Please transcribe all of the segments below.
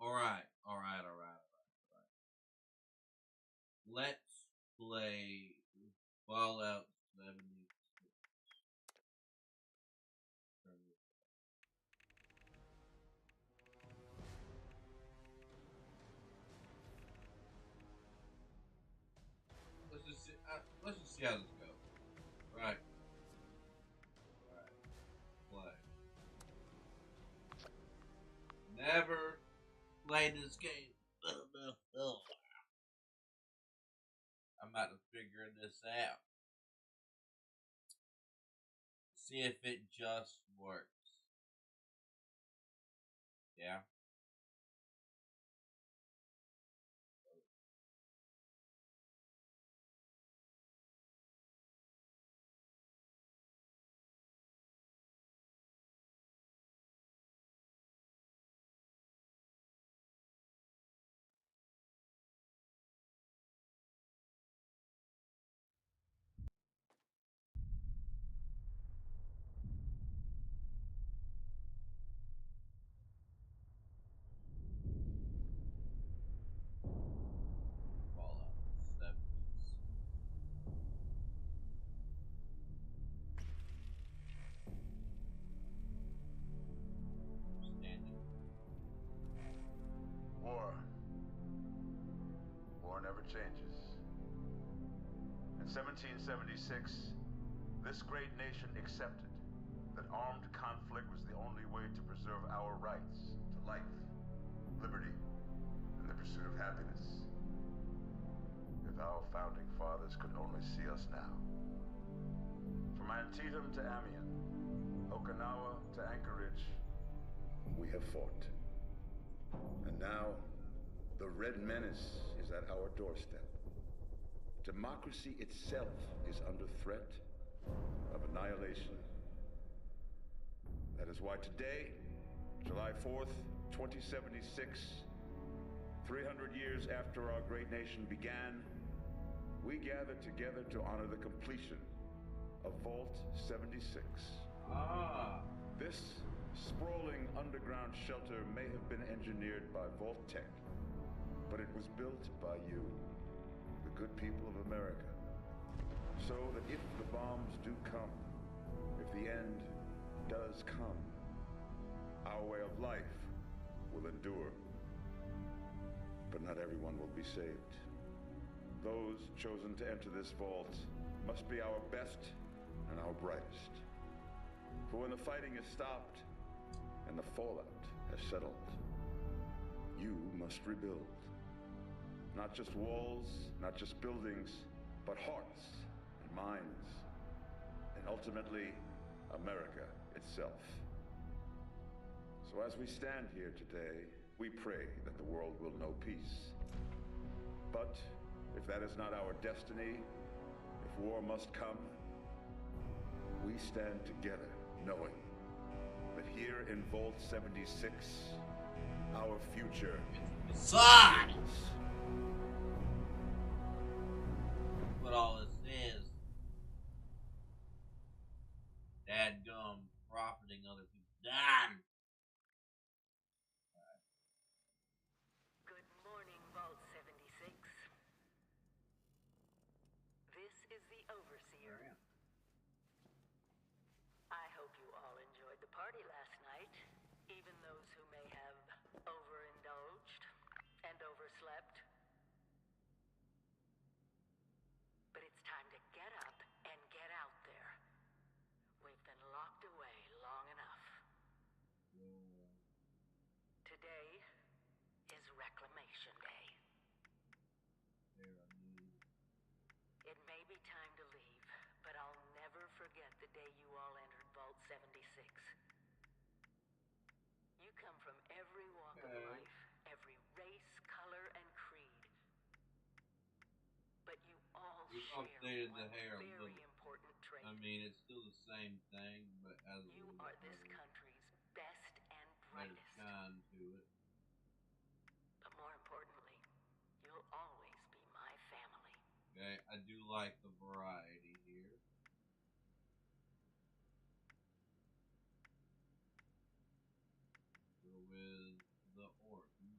All right. Let's play Fallout 76. Let's just see how this goes. Right. All right. Play. Never played this game. I'm about to figure this out. See if it just works. Yeah. Fallout 76. Standing. War. War never changes. In 1776, this great nation accepted that armed conflict was the only way to preserve our rights to life, liberty, and the pursuit of happiness. If our founding fathers could only see us now. From Antietam to Amiens, Okinawa to Anchorage, we have fought. And now, the Red Menace is at our doorstep. Democracy itself is under threat of annihilation. That is why today, July 4th, 2076, 300 years after our great nation began, we gather together to honor the completion of Vault 76. This sprawling underground shelter may have been engineered by Vault-Tec, but it was built by you, the good people of America, so that if the bombs do come, if the end does come, our way of life will endure. But not everyone will be saved. Those chosen to enter this vault must be our best and our brightest. For when the fighting is stopped and the fallout has settled, you must rebuild. Not just walls, not just buildings, but hearts and minds, and ultimately, America itself. So as we stand here today, we pray that the world will know peace. But if that is not our destiny, if war must come, we stand together knowing that here in Vault 76, our future Son! What all this is. Dadgum profiting other people. Damn! Good morning, Vault 76. This is the Overseer. I hope you all enjoyed the party last night, even those who may have overindulged and overslept. But it's time to get up and get out there. We've been locked away long enough. Today is Reclamation Day. It may be time to leave, but I'll never forget the day you all entered Vault 76. You come from every walk of life, every race, color, and creed. But you all We've share updated the one hair a very little. important trait. I mean, it's still the same thing, but as a You little are bit this better, country's best and better brightest. shine to it. But more importantly, you'll always be my family. Okay, I do like the variety here. Go with the Orton.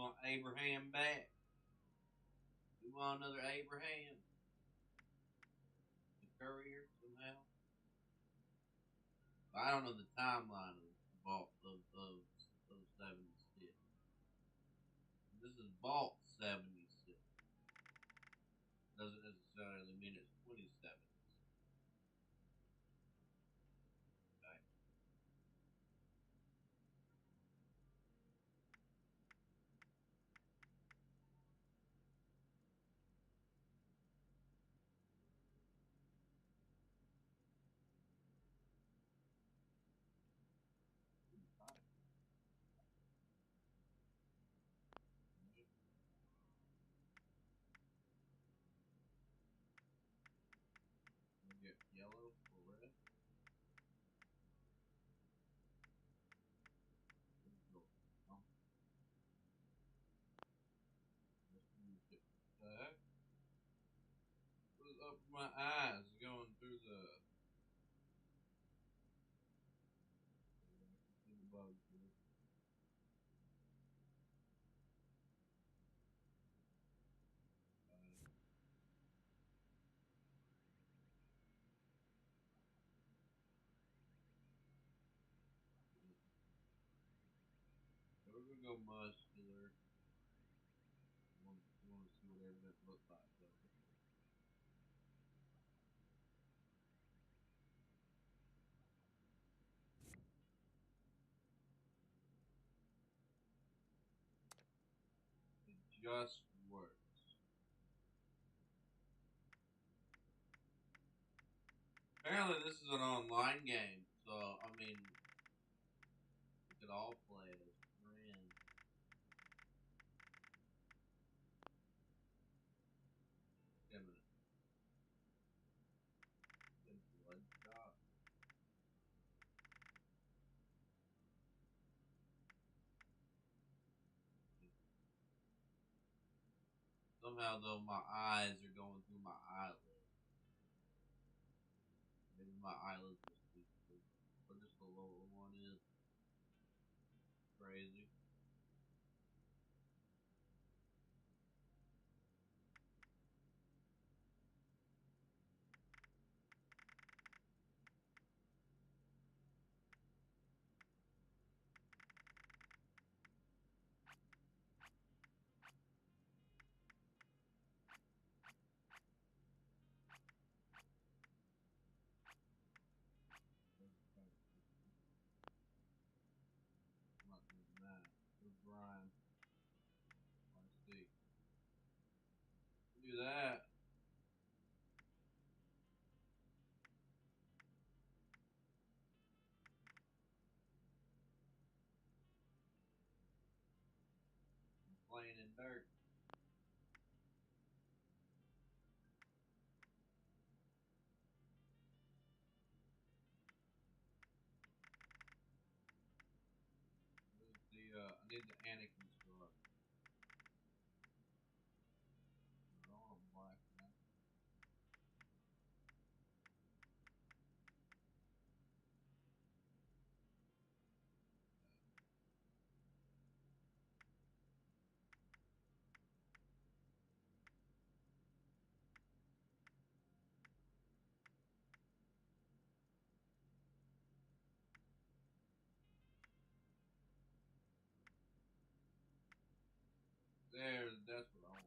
want Abraham back. We want another Abraham. The courier somehow. I don't know the timeline of Vault of 76. This is Vault 76. Doesn't necessarily mean it's 27. Okay. We get yellow or red. Oh. What is up with my eyes going through the bugs here? So we're gonna go muscular. Want to see what everything looks like though. It just works. Apparently this is an online game, so I mean we could all play it as friends. Wait a minute. Good blood shot. Somehow though my eyes are going through my eyelids. Maybe my eyelids are stupid. But just the lower one is crazy. I'm not doing that. Where's Brian? I see. Do that. I'm playing in dirt. I need the Anakin scar. Oh, I'm black now. There, that's what I want.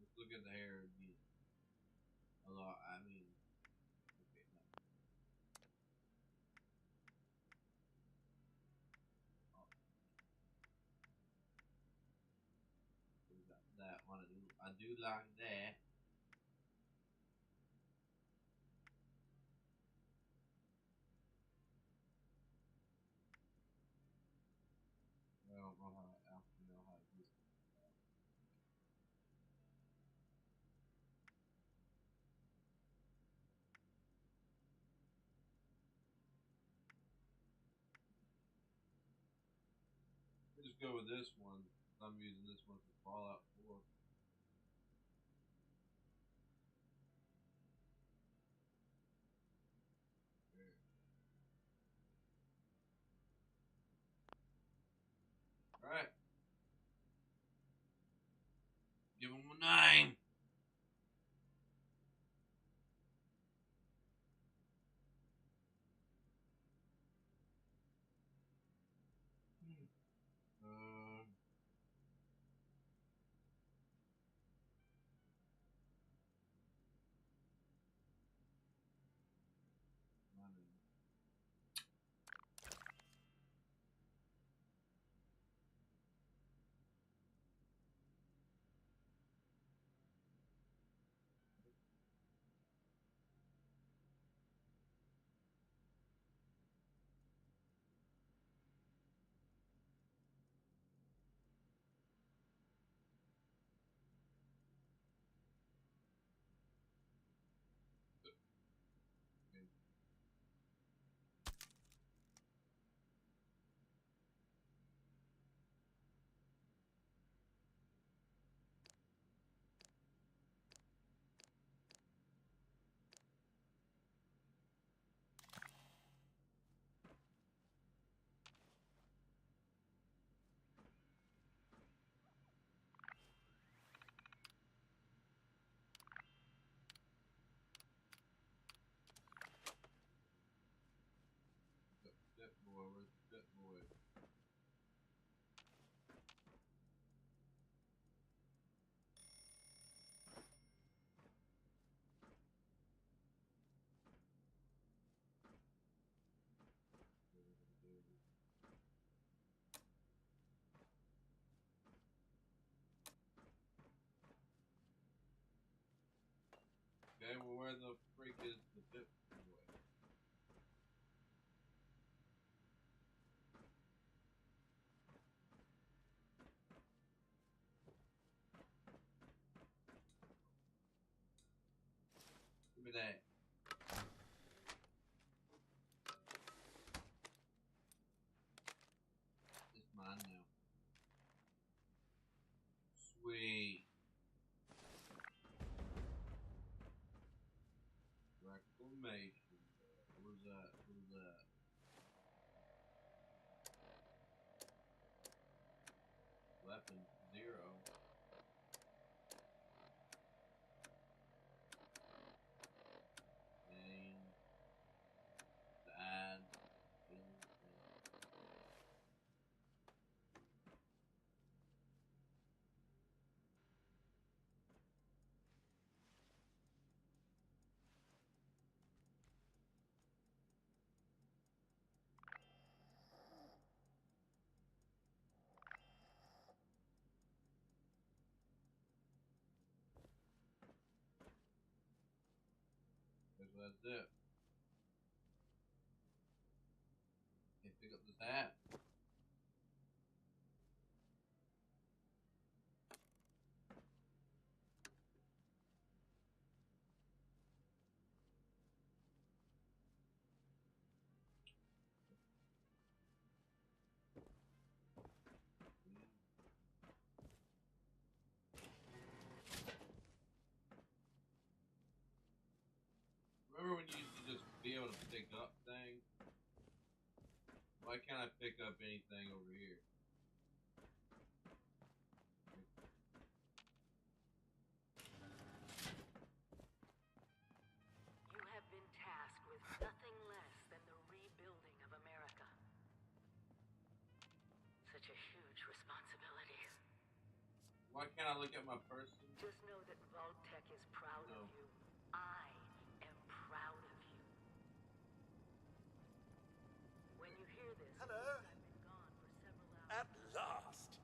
Let's look at the hair again. Although, I mean, okay, no. Oh, we got that one. I do like that. don't know how I actually know how to use it. We'll just go with this one. I'm using this one for Fallout 4. Alright. Give him a 9. Uh, Jet boy, where's the jet boy? Okay, well, where the freak is the jet boy? Give me that. It's mine now. Sweet. Reclamation. Where's that? Where's that? Weapon 0. Gain. Add. Guess that's it. Can't pick up this hat. Remember when you used to just be able to pick up things? Why can't I pick up anything over here? You have been tasked with nothing less than the rebuilding of America. Such a huge responsibility. Why can't I look at my person? Just know that Vault-Tec is proud of you. I am proud of you. When you hear this, Hello? I've been gone for several hours. At last!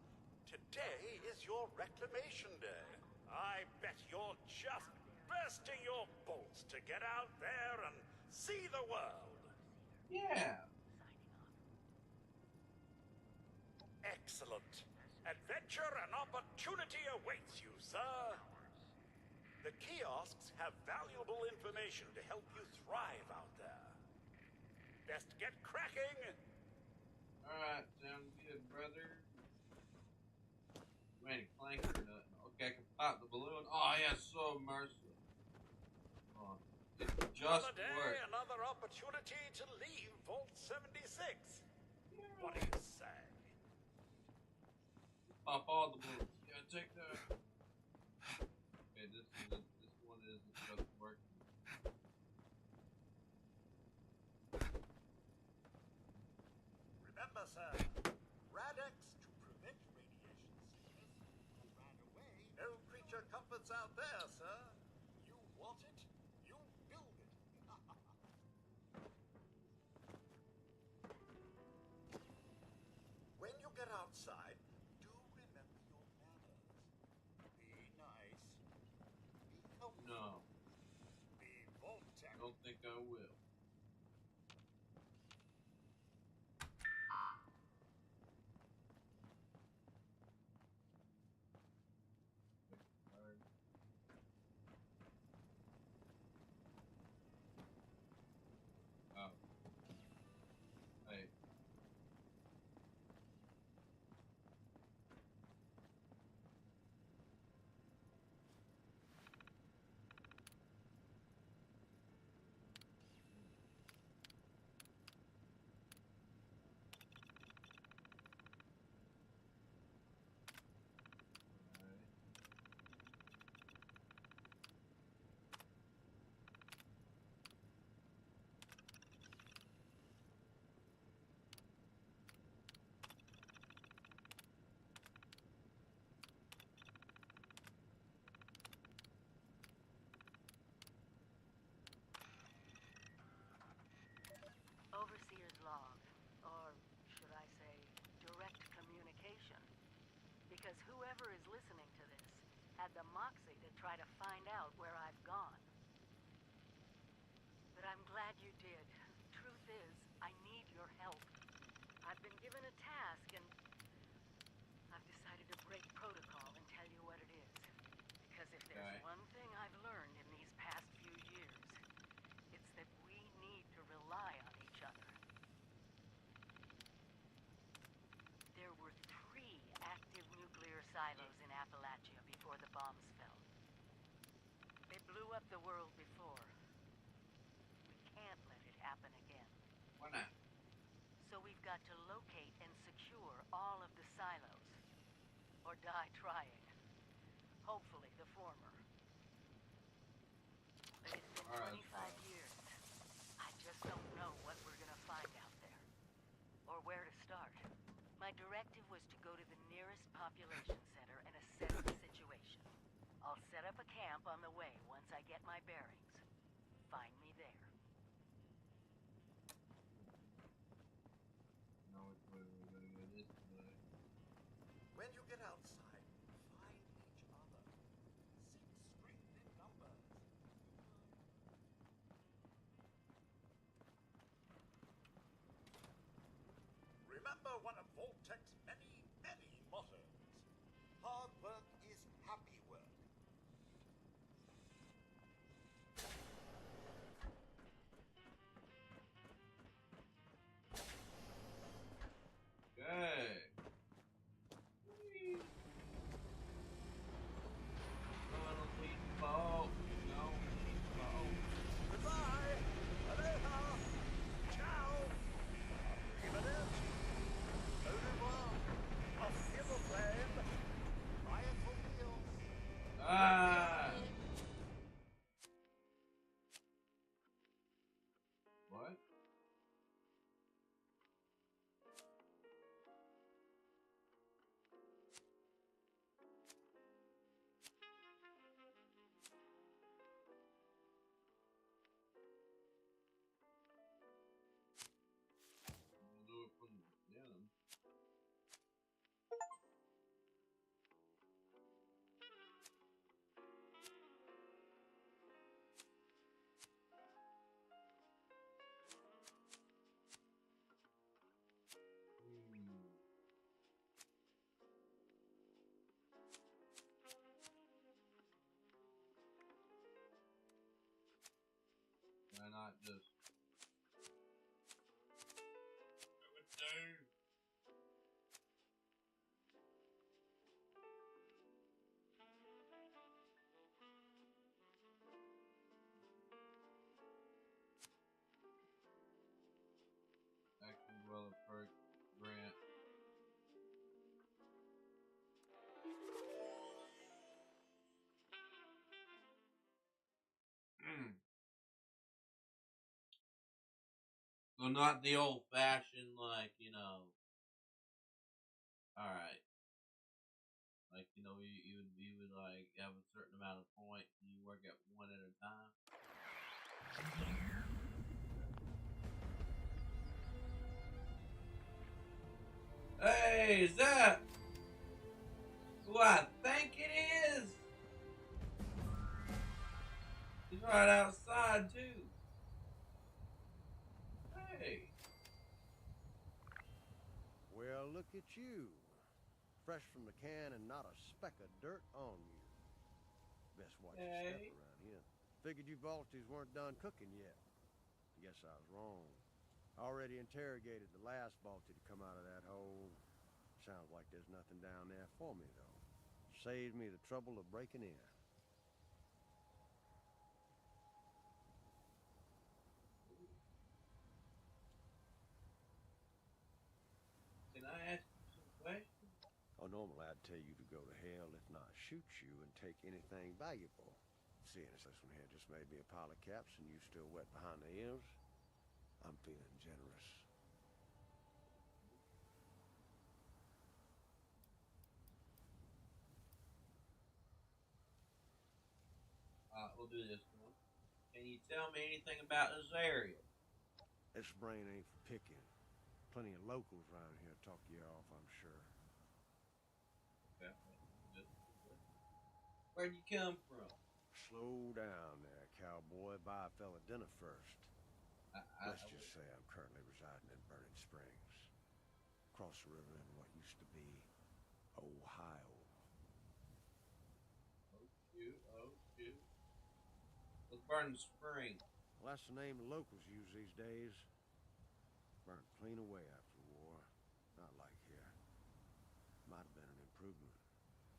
Today is your reclamation day. I bet you're just bursting your bolts to get out there and see the world. Yeah. Signing off. Excellent. Adventure and opportunity awaits you, sir. The kiosks have valuable information to help you thrive out there. Best get cracking. Alright, sounds good, brother. You ain't a clank or nothing. Okay, I can pop the balloon. Oh, yeah, so merciful. Oh, it just Another day, worked. another opportunity to leave Vault 76. What do you say? Pop all the balloons. Yeah, take that. Okay, this one isn't just working. Remember, sir, Radex to prevent radiation sickness. You ran away. No creature comforts out there, sir. You want it, you build it. When you get outside, do remember your manners. Be nice. Be helpful. No, Be Vault-Tec. I don't think I will. Oh. Hey. Overseer's log, or should I say, direct communication. Because whoever is listening to this had the moxie to try to find out where I've gone. But I'm glad you did. Truth is, I need your help. I've been given a task and I've decided to break protocol and tell you what it is. Because if there's Okay. one thing I've learned in these past few years, it's that we need to rely on each other. There were 3 active nuclear silos in Appalachia before the bombs fell. They blew up the world before. We can't let it happen again. Why not? So we've got to locate and secure all of the silos. Or die trying. Hopefully the former. But it's been All right, 25 years. I just don't know what we're gonna find out there. Or where to start. My directive was to go to the nearest population center and assess the situation. I'll set up a camp on the way once I get my bearings. Find me there. No, which way we're gonna go this way. When you get outside, find each other. 6 straight in numbers. Remember one of Vault-Tec's many, many mottos. Hard work is happy work. Okay. Whee. Gonna lead the boat. Gonna lead the boat. Goodbye. Aloha. Ciao. Arrivederci. Au revoir. Auf Wiedersehen. Fire for wheels. might just do. Acting well for Grant. So not the old fashioned, like, alright. Like, you would like have a certain amount of points and you work at one at a time. Hey, is that who I think it is? He's right outside too. Hey. Well, look at you. Fresh from the can and not a speck of dirt on you. Best watch your step around here. Figured you Volties weren't done cooking yet. Guess I was wrong. Already interrogated the last Balti to come out of that hole. Sounds like there's nothing down there for me, though. Saved me the trouble of breaking in. Can I ask you some questions? Oh, normally I'd tell you to go to hell, if not shoot you and take anything valuable. Seeing as this one here just made me a pile of caps and you still wet behind the ears, I'm feeling generous. We'll do this one. Can you tell me anything about this area? This brain ain't for picking. Plenty of locals around here talk you off, I'm sure. Okay. Where'd you come from? Slow down there, cowboy. Buy a fella dinner first. Let's just say I'm currently residing in Burning Springs. Across the river in what used to be Ohio. Oh, shoot. What's Burning Springs? Well, that's the name the locals use these days. Burned clean away after the war. Not like here. Might have been an improvement.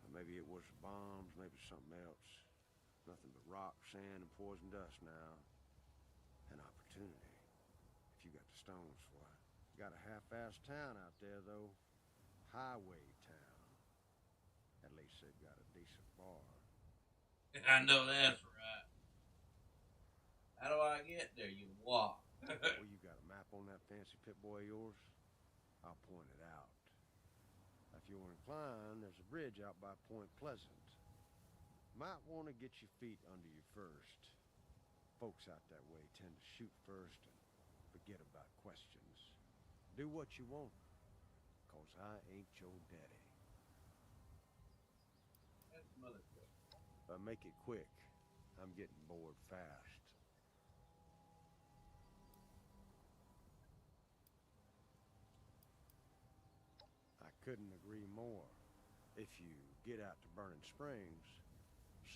Or maybe it was the bombs, maybe something else. Nothing but rock, sand, and poison dust now. An opportunity. If you got the stones for it. Got a half-assed town out there, though. Highway town. At least they've got a decent bar. I know that's right. How do I get there? You walk. Well, you got a map on that fancy Pip-Boy of yours? I'll point it out. If you're inclined, there's a bridge out by Point Pleasant. Might want to get your feet under you first. Folks out that way tend to shoot first and forget about questions. Do what you want, 'cause I ain't your daddy. That's another question. Make it quick. I'm getting bored fast. I couldn't agree more. If you get out to Burning Springs,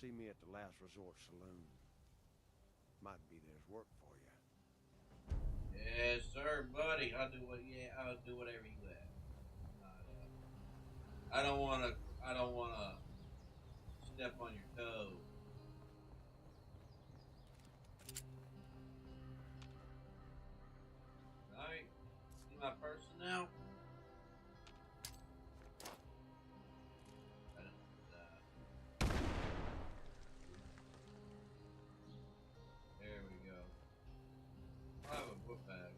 see me at the Last Resort Saloon. Might be there's work for you. Yes, sir, buddy. I'll do whatever you ask. I don't wanna step on your toes. Alright. See my person now? There we go. I have a book bag.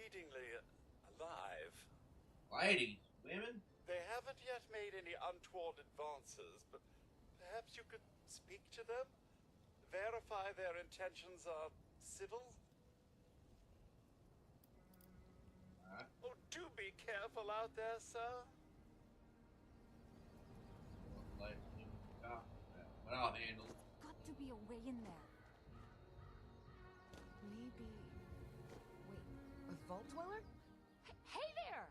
exceedingly alive. Ladies, women? They haven't yet made any untoward advances, but perhaps you could speak to them? Verify their intentions are civil? Oh, do be careful out there, sir. Like, but I'll handle it. Got to be a way in there. Maybe... Wait, a vault dweller? Hey there!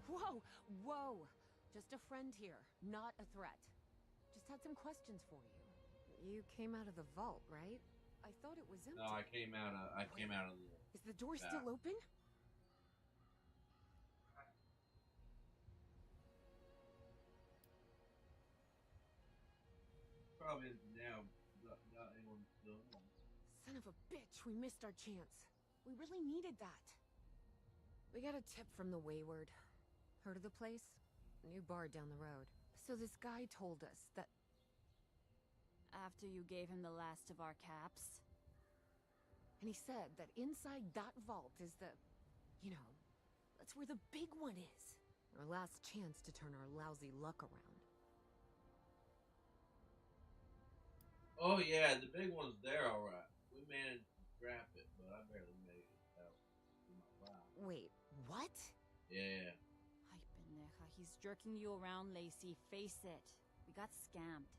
Whoa, whoa! Just a friend here, not a threat. Just had some questions for you. You came out of the vault, right? I thought it was empty. No, I came out of the... Is the door still open? Probably now, not anyone still. Son of a bitch, we missed our chance. We really needed that. We got a tip from the Wayward. Heard of the place? A new bar down the road. So this guy told us that... After you gave him the last of our caps? And he said that inside that vault is the... You know, that's where the big one is. Our last chance to turn our lousy luck around. Oh yeah, the big one's there, alright. We managed to scrap it, but I barely made it out. Wait, what? Yeah. Ay, pendeja. He's jerking you around, Lacey. Face it. We got scammed.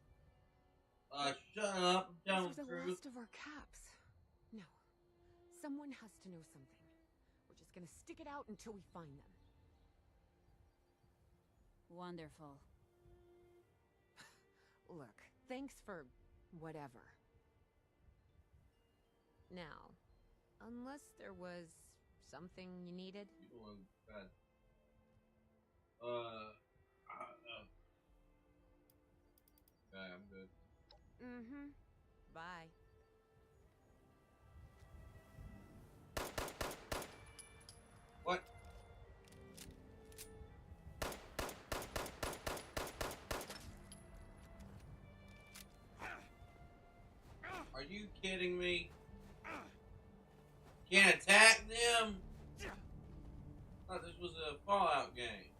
Shut up. I'm telling These are the the truth. last of our caps. No. Someone has to know something. We're just gonna stick it out until we find them. Wonderful. Look, thanks for... whatever. Now, unless there was something you needed. You don't want to try. I don't know. Okay, I'm good. Mm-hmm. Bye. What? Are you kidding me? Can't attack them? I thought this was a Fallout game.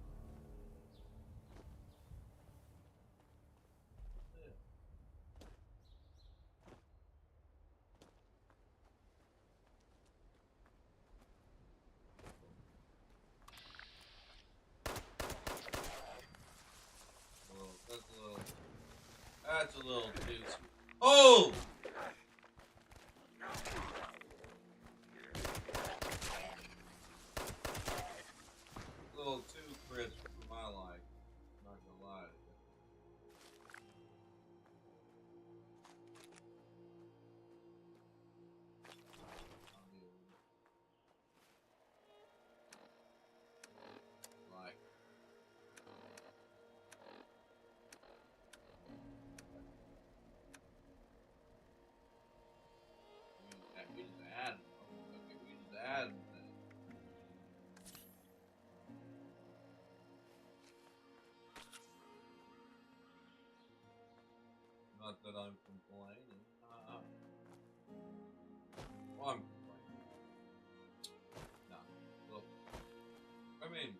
Well, that's a little too sweet. Oh! A little too crisp for my life. Not gonna lie to you. Like. We just add them. Okay, we just add them. Not that I'm complaining. Well, I'm complaining. No. Well, I mean,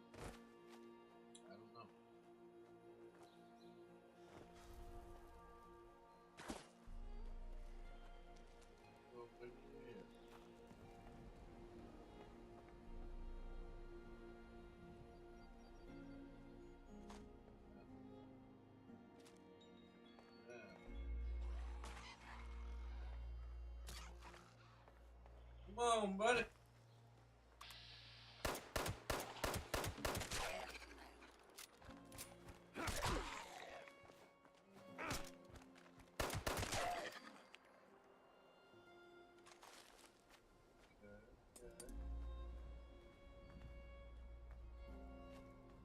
I don't know. Well, maybe it is. Come on, buddy.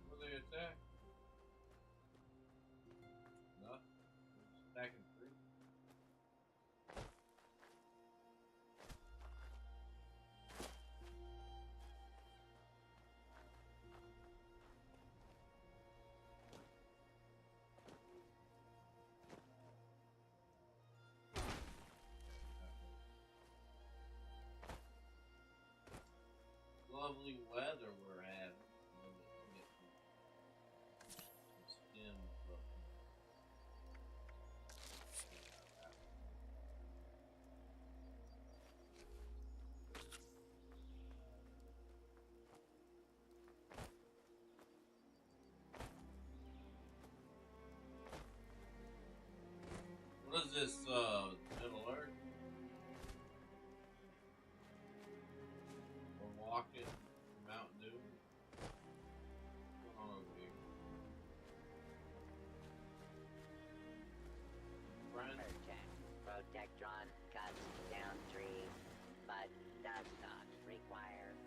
Will they attack? No. Attacking three. lovely weather we're having. Get some stems up. What is this, Middle Earth? We're walking Mount Doom. What's going on over here? Friends? Protectron cuts down trees, but does not require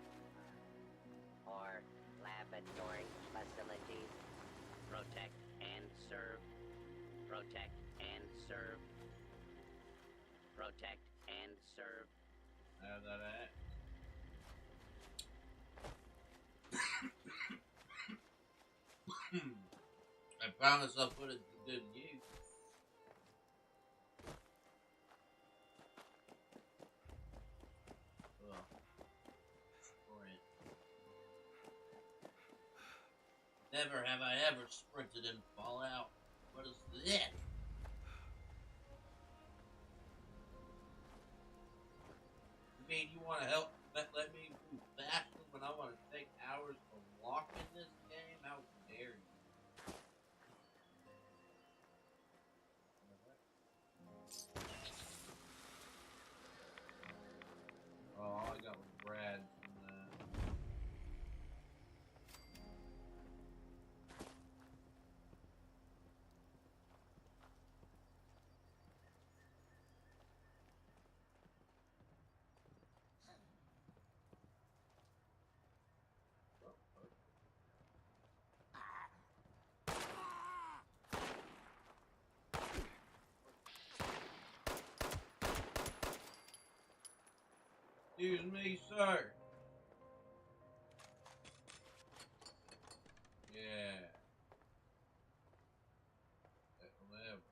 or laboratory facilities. Protect and serve. Protect and serve. Protect and serve. Have that at. I promise I'll put it to good use. Sprint. Never have I ever sprinted in Fallout. What is this? You mean you want to help let me move faster when I want to take hours to walk in this game? How dare you? Oh, I got with Brad from that. Excuse me, sir. Yeah. Whatever.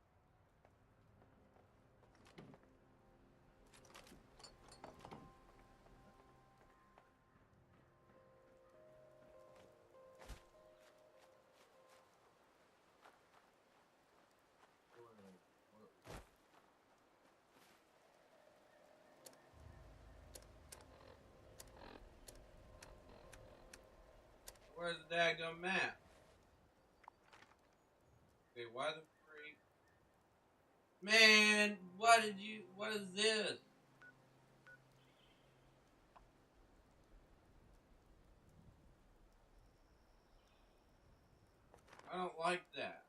Where's the daggone map? Okay, why the freak? Man, what is this? I don't like that.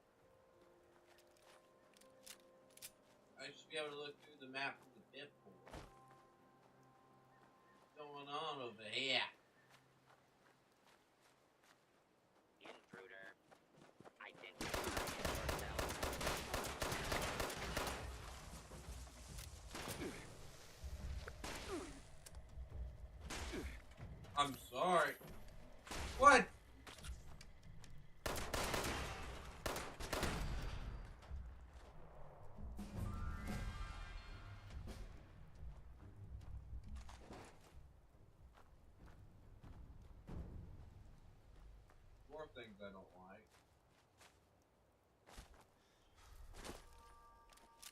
I should be able to look through the map of the pit board. What's going on over here? Intruder. Identify yourself. I'm sorry. What? More things I don't like.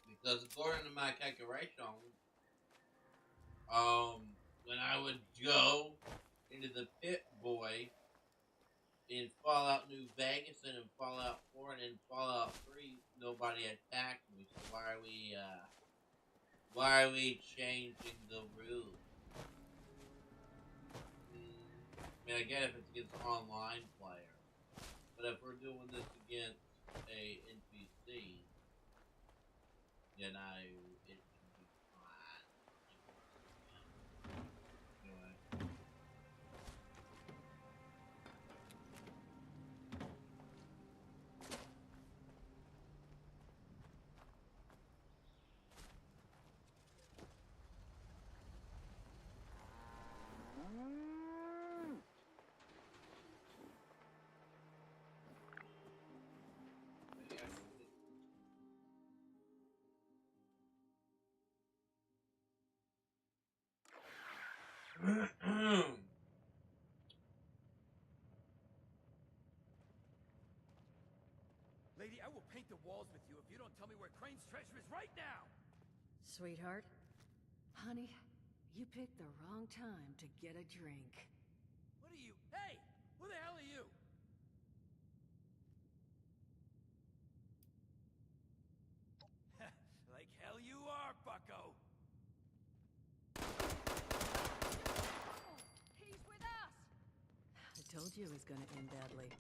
Because according to my calculations, when I would go into the Pit Boy in Fallout New Vegas and in Fallout 4 and in Fallout 3, nobody attacked me. So why are we changing the rules? I mean, I get if it's against online player, but if we're doing this against a NPC, then it should be fine. Anyway. Lady, I will paint the walls with you if you don't tell me where Crane's treasure is right now! Sweetheart, honey, you picked the wrong time to get a drink. What are you? Hey! Who the hell are you? Like hell you are, bucko! He's with us! I told you it was gonna end badly.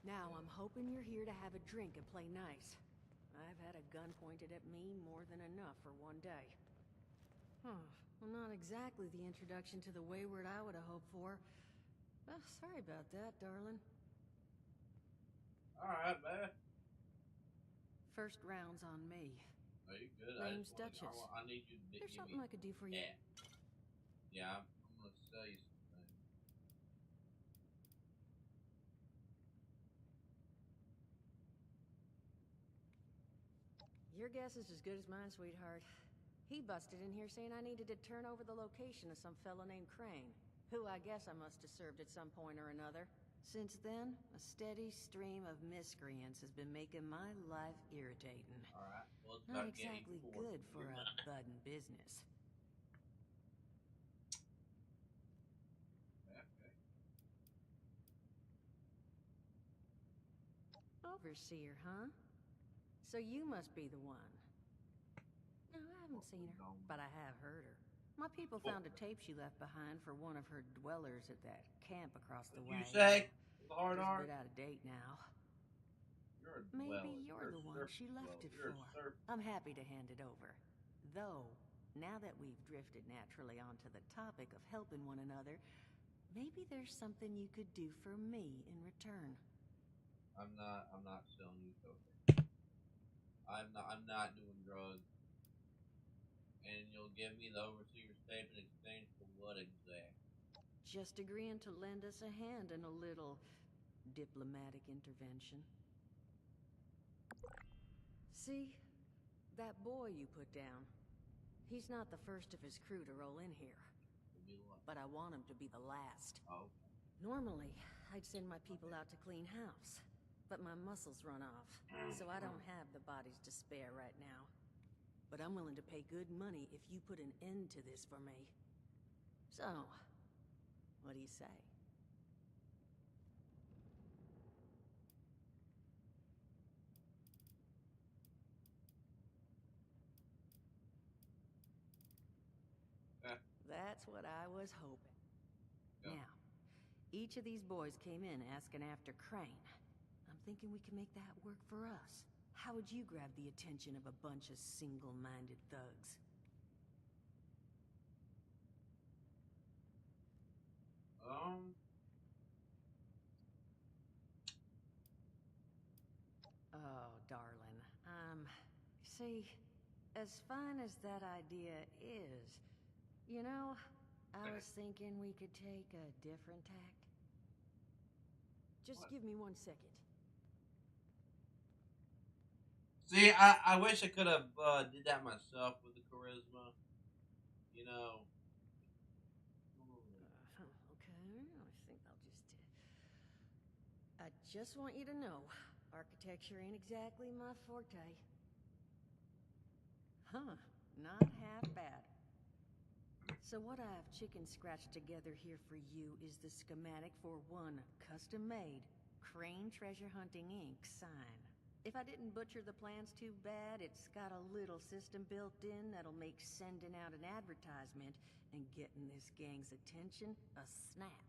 Now I'm hoping you're here to have a drink and play nice. I've had a gun pointed at me more than enough for one day. Huh. Well, not exactly the introduction to the Wayward I would have hoped for. Oh, sorry about that, darling. Alright, man. First round's on me. Are you good? Name's Duchess. I need you to There's give something me... I could do for you. Yeah. Yeah, I'm gonna sell you something. Your guess is as good as mine, sweetheart. He busted in here saying I needed to turn over the location of some fellow named Crane, who I guess I must have served at some point or another. Since then, a steady stream of miscreants has been making my life irritating. Alright, well, it's Not about getting exactly forward. good for a budding business. Okay. Overseer, huh? So you must be the one. No, I haven't seen her, but I have heard her. My people found a tape she left behind for one of her dwellers at that camp across the way. You say? Hard It's a art? bit out of date now. You're a Maybe dweller. you're the one a she left dweller. it You're a for. surf. I'm happy to hand it over. Though, now that we've drifted naturally onto the topic of helping one another, maybe there's something you could do for me in return. I'm not selling you cocaine. I'm not doing drugs. And you'll give me the overseer's tape in exchange for what exactly? Just agreeing to lend us a hand in a little diplomatic intervention. See, that boy you put down, he's not the first of his crew to roll in here. But I want him to be the last. Oh. Normally, I'd send my people out to clean house, but my muscles run off, so I don't have the bodies to spare right now. But I'm willing to pay good money if you put an end to this for me. So, what do you say? That's what I was hoping. Yeah. Now, each of these boys came in asking after Crane. I'm thinking we can make that work for us. How would you grab the attention of a bunch of single-minded thugs? Oh, darling. See, as fine as that idea is, you know, I was thinking we could take a different tact. Just give me 1 second. See, I wish I could have did that myself with the charisma. You know. Okay, I just want you to know, architecture ain't exactly my forte. Huh, not half bad. So what I've chicken scratched together here for you is the schematic for one custom-made Crane Treasure Hunting Inc. sign. If I didn't butcher the plans too bad, it's got a little system built in that'll make sending out an advertisement and getting this gang's attention a snap.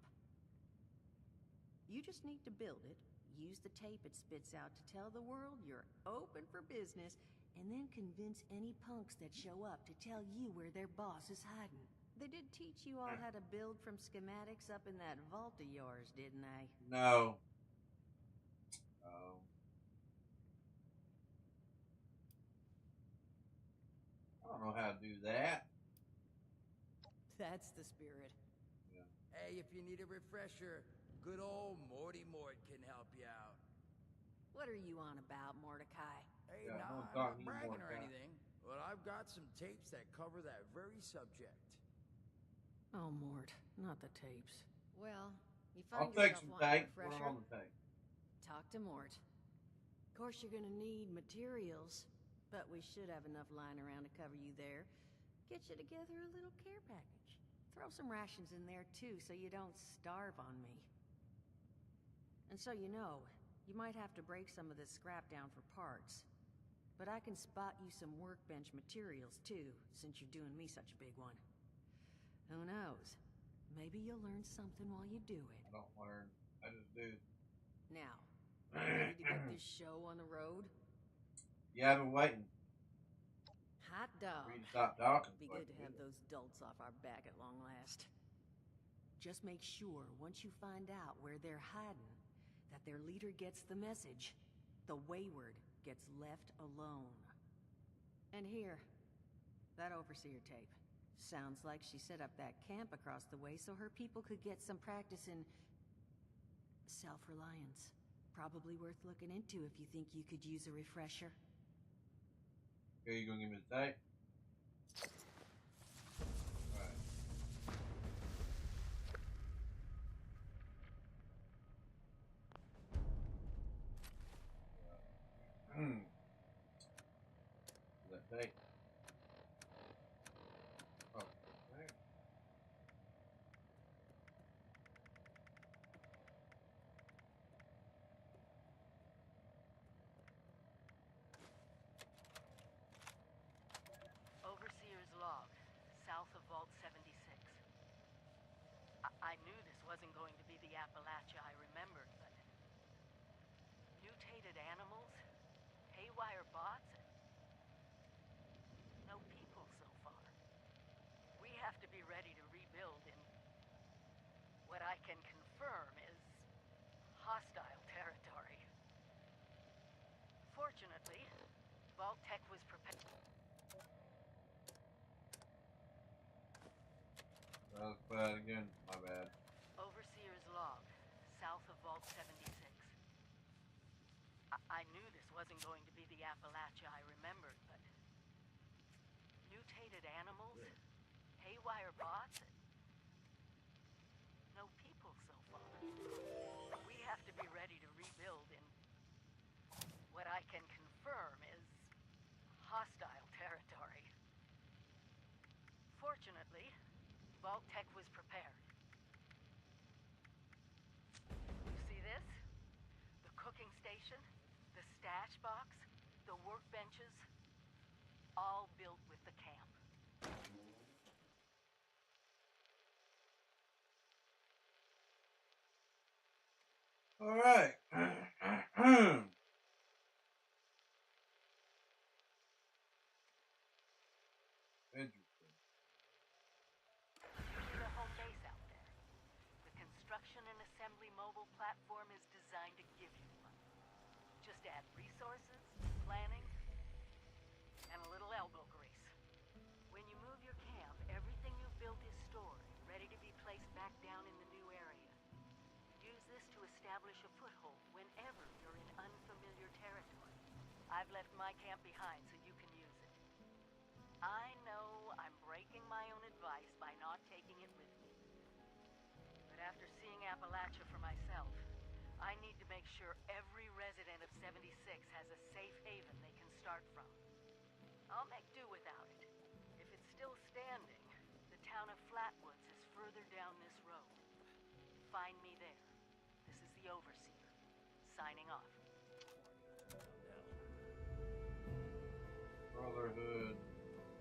You just need to build it, use the tape it spits out to tell the world you're open for business, and then convince any punks that show up to tell you where their boss is hiding. They did teach you all how to build from schematics up in that vault of yours, didn't they? No. Oh. I don't know how to do that. That's the spirit. Yeah. Hey, if you need a refresher, good old Morty Mort can help you out. What are you on about, Mordecai? Hey, Yeah, nah, no, I'm not Doc, bragging or Mordecai. anything, but I've got some tapes that cover that very subject. Oh, Mort, not the tapes. Well, you I'll find take yourself some wanting a tape. Put it refresher? on the tape. Talk to Mort. course, you're gonna need materials, but we should have enough lying around to cover you there. Get you together a little care package. Throw some rations in there, too, so you don't starve on me. And so you know, you might have to break some of this scrap down for parts. But I can spot you some workbench materials, too, since you're doing me such a big one. Who knows? Maybe you'll learn something while you do it. I don't learn. I just do. Now, ready to get this show on the road? Yeah, I've been waiting Hot dog. for you to stop talking. Be so I good to can have do it. those dolts off our back at long last. Just make sure, once you find out where they're hiding, that their leader gets the message. The Wayward gets left alone. And here, that overseer tape. Sounds like she set up that camp across the way so her people could get some practice in self-reliance. Probably worth looking into if you think you could use a refresher. Okay, you gonna give me the tape? Alright. That tape. Oh, there. Overseer's log, south of Vault 76. I knew this wasn't going to be the Appalachia I remembered, but... mutated animals? Haywire bots? No people so far. We have to be ready to rebuild in... what I can confirm is... hostile territory. Fortunately, Vault Tech was prepared... Let's play that again. My bad. Overseer's log, south of Vault 76. I knew this wasn't going to be the Appalachia I remembered, but... mutated animals? Haywire bots? No people so far. We have to be ready to rebuild in... what I can confirm is... hostile territory. Fortunately, Vault Tech was prepared. You see this? The cooking station, the stash box, the workbenches, all built with the camp. Alright. Interesting. See the home base out there? The construction and assembly mobile platform is designed to give you one. Just add resources, planning, and a little elbow grease. When you move your camp, everything you've built is stored, ready to be placed back down in the new area. Use this to establish a foothold whenever you're in unfamiliar territory. I've left my camp behind so you can use it. I know I'm breaking my own advice by not taking it with me. But after seeing Appalachia for myself, I need to make sure every resident of 76 has a safe haven they can start from. I'll make do without it. If it's still standing, the town of Flatwoods is further down this road. Find me there. This is the Overseer, signing off. Brotherhood.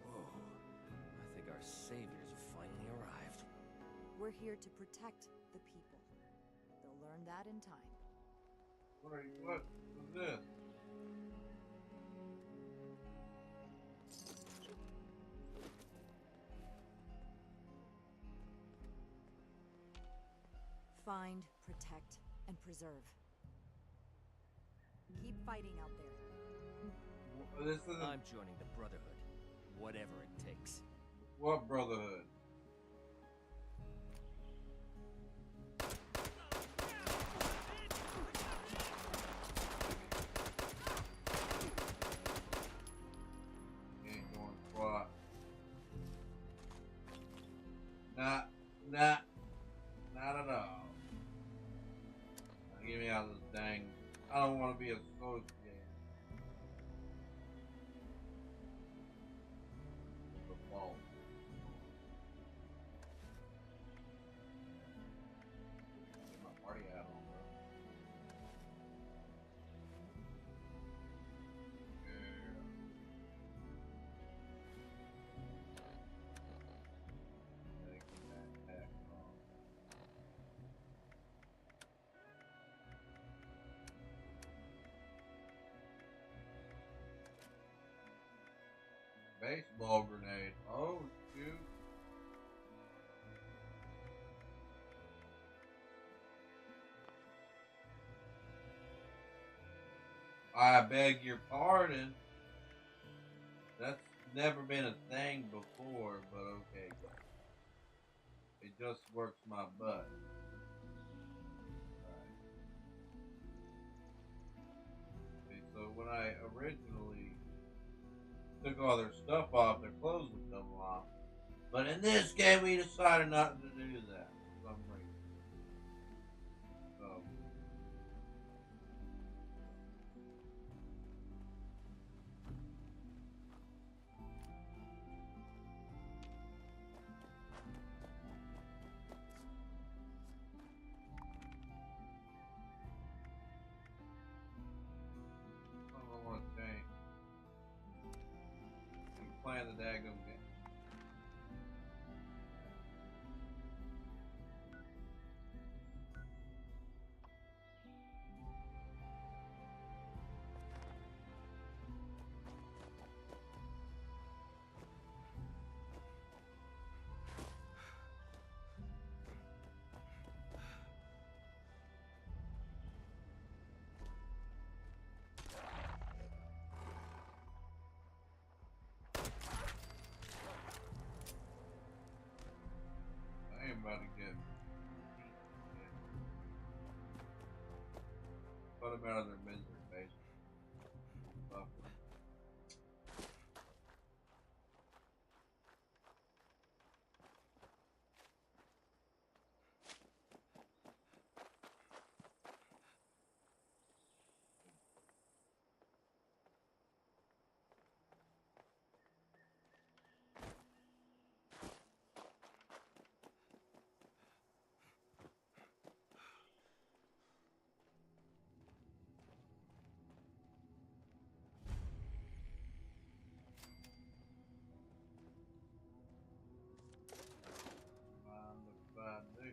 Whoa. I think our saviors have finally arrived. We're here to protect the people. They'll learn that in time. What are you? What is this? Find, protect, and preserve. Keep fighting out there. This is I'm joining the Brotherhood, whatever it takes. what brotherhood? Ain't going squat. Not at all. Now, get me out of this dang. I don't want to be associated. Baseball grenade. Oh, shoot. I beg your pardon. That's never been a thing before, but okay. It just works my butt. Right. Okay, so when I originally took all their stuff off, their clothes would come off. But in this game, we decided not to do that for some reason. So. I don't want to change. Keep playing the daggum game. I ain't about to get. Put them out of their misery, basically. Suffering. Mind if I do?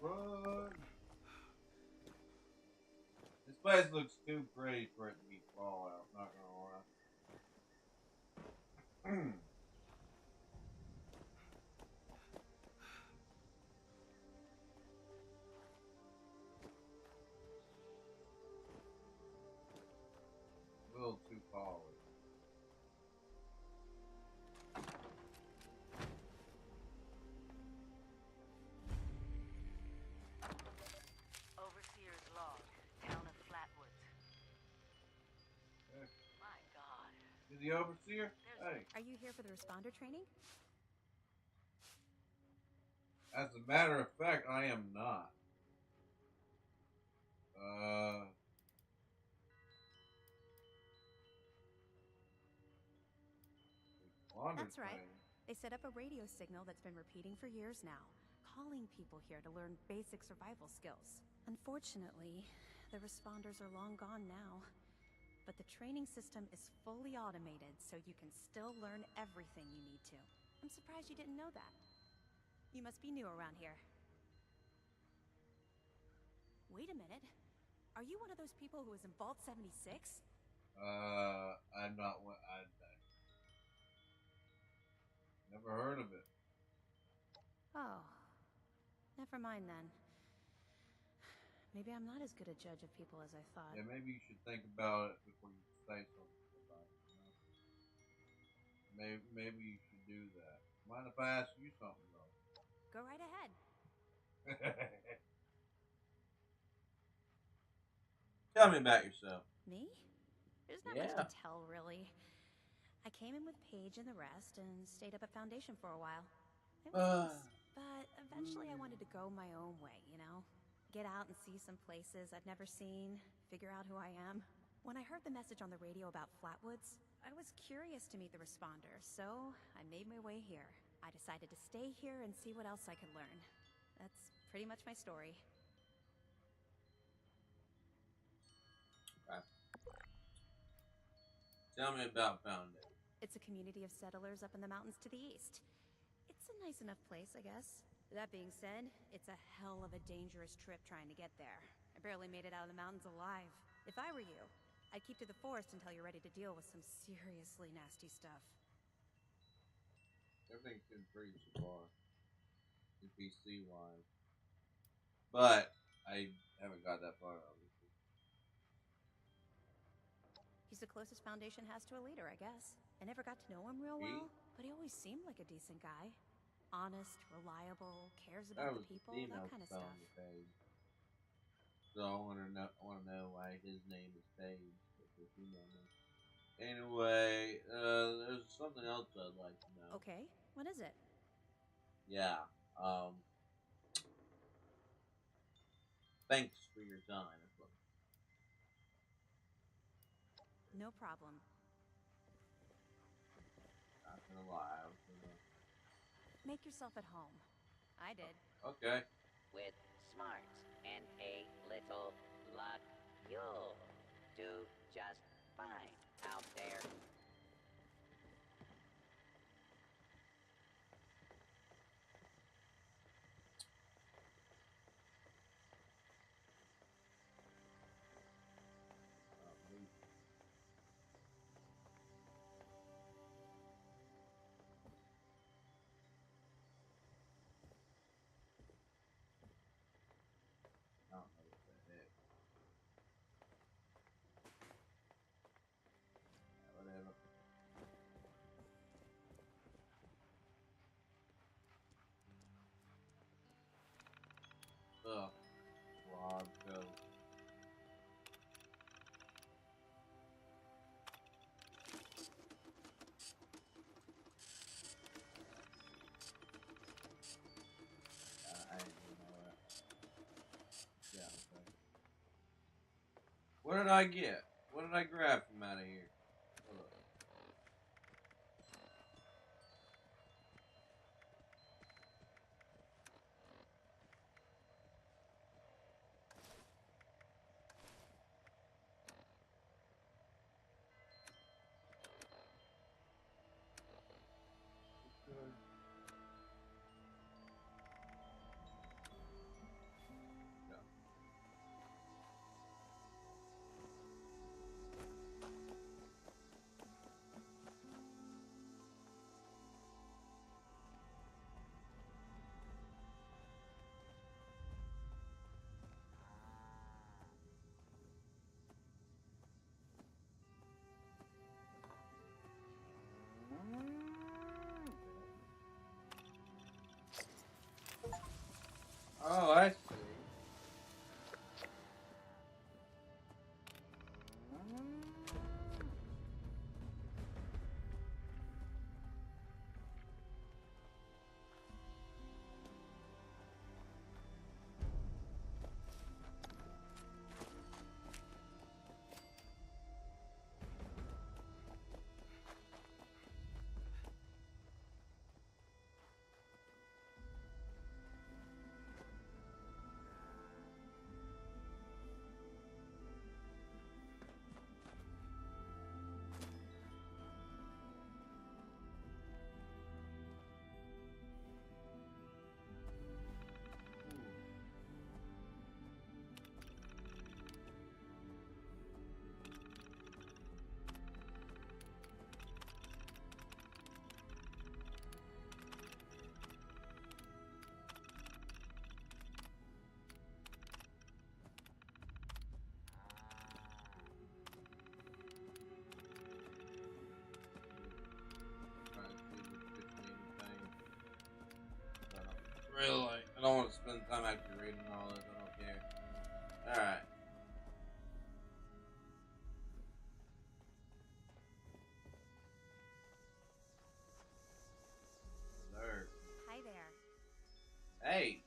Run! This place looks too pretty for it to be Fallout, not gonna lie. A little too polished. Overseer's log, town of Flatwoods. Okay. My God. Is the overseer? Hey. Are you here for the responder training? As a matter of fact, I am not. That's right. They set up a radio signal that's been repeating for years now, calling people here to learn basic survival skills. Unfortunately, the responders are long gone now. But the training system is fully automated, so you can still learn everything you need to. I'm surprised you didn't know that. You must be new around here. Wait a minute. Are you one of those people who was in Vault 76? I'm not one. I never heard of it. Oh. Never mind then. Maybe I'm not as good a judge of people as I thought. Yeah, maybe you should think about it before you say something about it. You know? Maybe you should do that. Mind if I ask you something though? Go right ahead. Tell me about yourself. Me? There's not much to tell, really. I came in with Paige and the rest and stayed up at Foundation for a while. It was nice, but eventually I wanted to go my own way, you know? Get out and see some places I'd never seen, figure out who I am. When I heard the message on the radio about Flatwoods, I was curious to meet the responder, so I made my way here. I decided to stay here and see what else I could learn. That's pretty much my story. Tell me about Foundation. It's a community of settlers up in the mountains to the east. It's a nice enough place, I guess. That being said, it's a hell of a dangerous trip trying to get there. I barely made it out of the mountains alive. If I were you, I'd keep to the forest until you're ready to deal with some seriously nasty stuff. Everything's been pretty so far, NPC-wise. But I haven't got that far, obviously. He's the closest Foundation has to a leader, I guess. I never got to know him real well, but he always seemed like a decent guy. Honest, reliable, cares about the people, that kind of stuff. So I want to know why his name is Paige. Anyway, there's something else I'd like to know. Okay, what is it? Yeah. Thanks for your time. No problem. Not gonna lie, I was gonna... Make yourself at home. I did. Okay. With smarts and a little luck, you'll do just fine out there. Ugh. Rob, go. I didn't even know that. Yeah, okay. What did I get? What did I grab from out of here? Ugh. Oh, I see. Really, I don't want to spend time actually reading all this. I don't care. Alright. There. Hi there. Hey.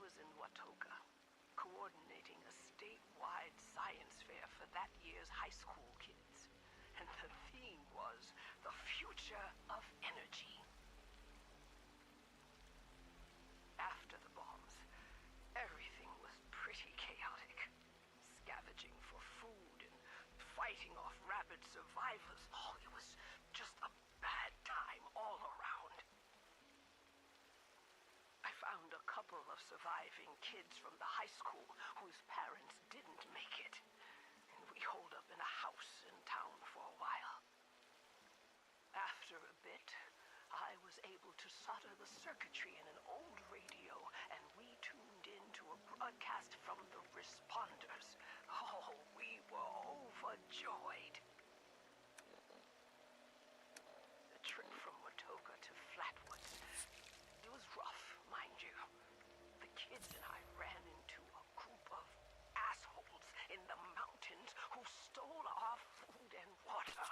was in Watoga, coordinating a statewide science fair for that year's high school kids. And the theme was the future of energy. After the bombs, everything was pretty chaotic. Scavenging for food and fighting off rabid survivors. Oh, it was just a bad time all around. I found a couple of surviving kids from the high school whose parents didn't make it. And we holed up in a house in town for a while. After a bit, I was able to solder the circuitry in an old radio, and we tuned in to a broadcast from the responders. Oh, we were overjoyed. The trip from Watoga to Flatwoods, it was rough, mind you. The kids and I ran into a group of assholes in the mountains who stole our food and water.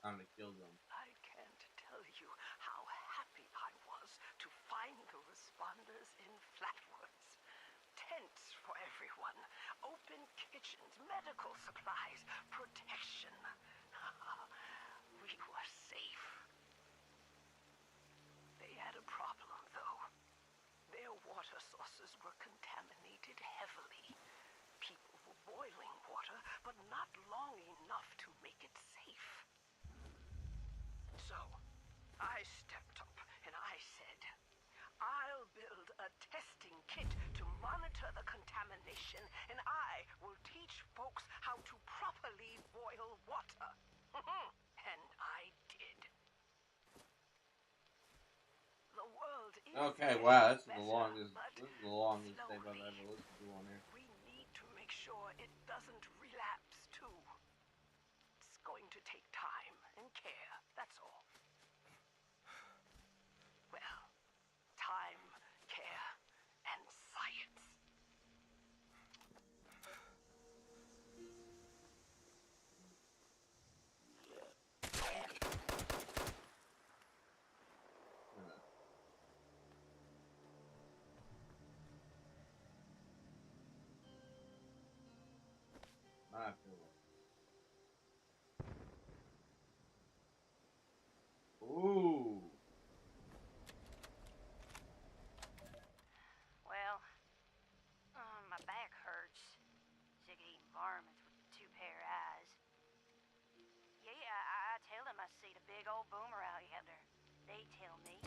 Time to kill them. I can't tell you how happy I was to find the responders in Flatwoods. Tents for everyone, open kitchens, medical supplies, protection. We were safe. They had a problem, though. Their water sources were contaminated heavily. People were boiling water, but not long enough to make it safe. So, I stepped up and I said, I'll build a testing kit to monitor the contamination, and I will teach folks how to properly boil water. And I did. The world is Okay, wow, this is the better, longest tape I've ever listened to on here. we need to make sure it doesn't relapse too. It's going to take time and care, that's all. Well, time, care, and science. I feel like. Ooh. Well, my back hurts. Sick of eating varmints with two pair of eyes. Yeah, I tell them I see the big old boomer out yonder. They tell me,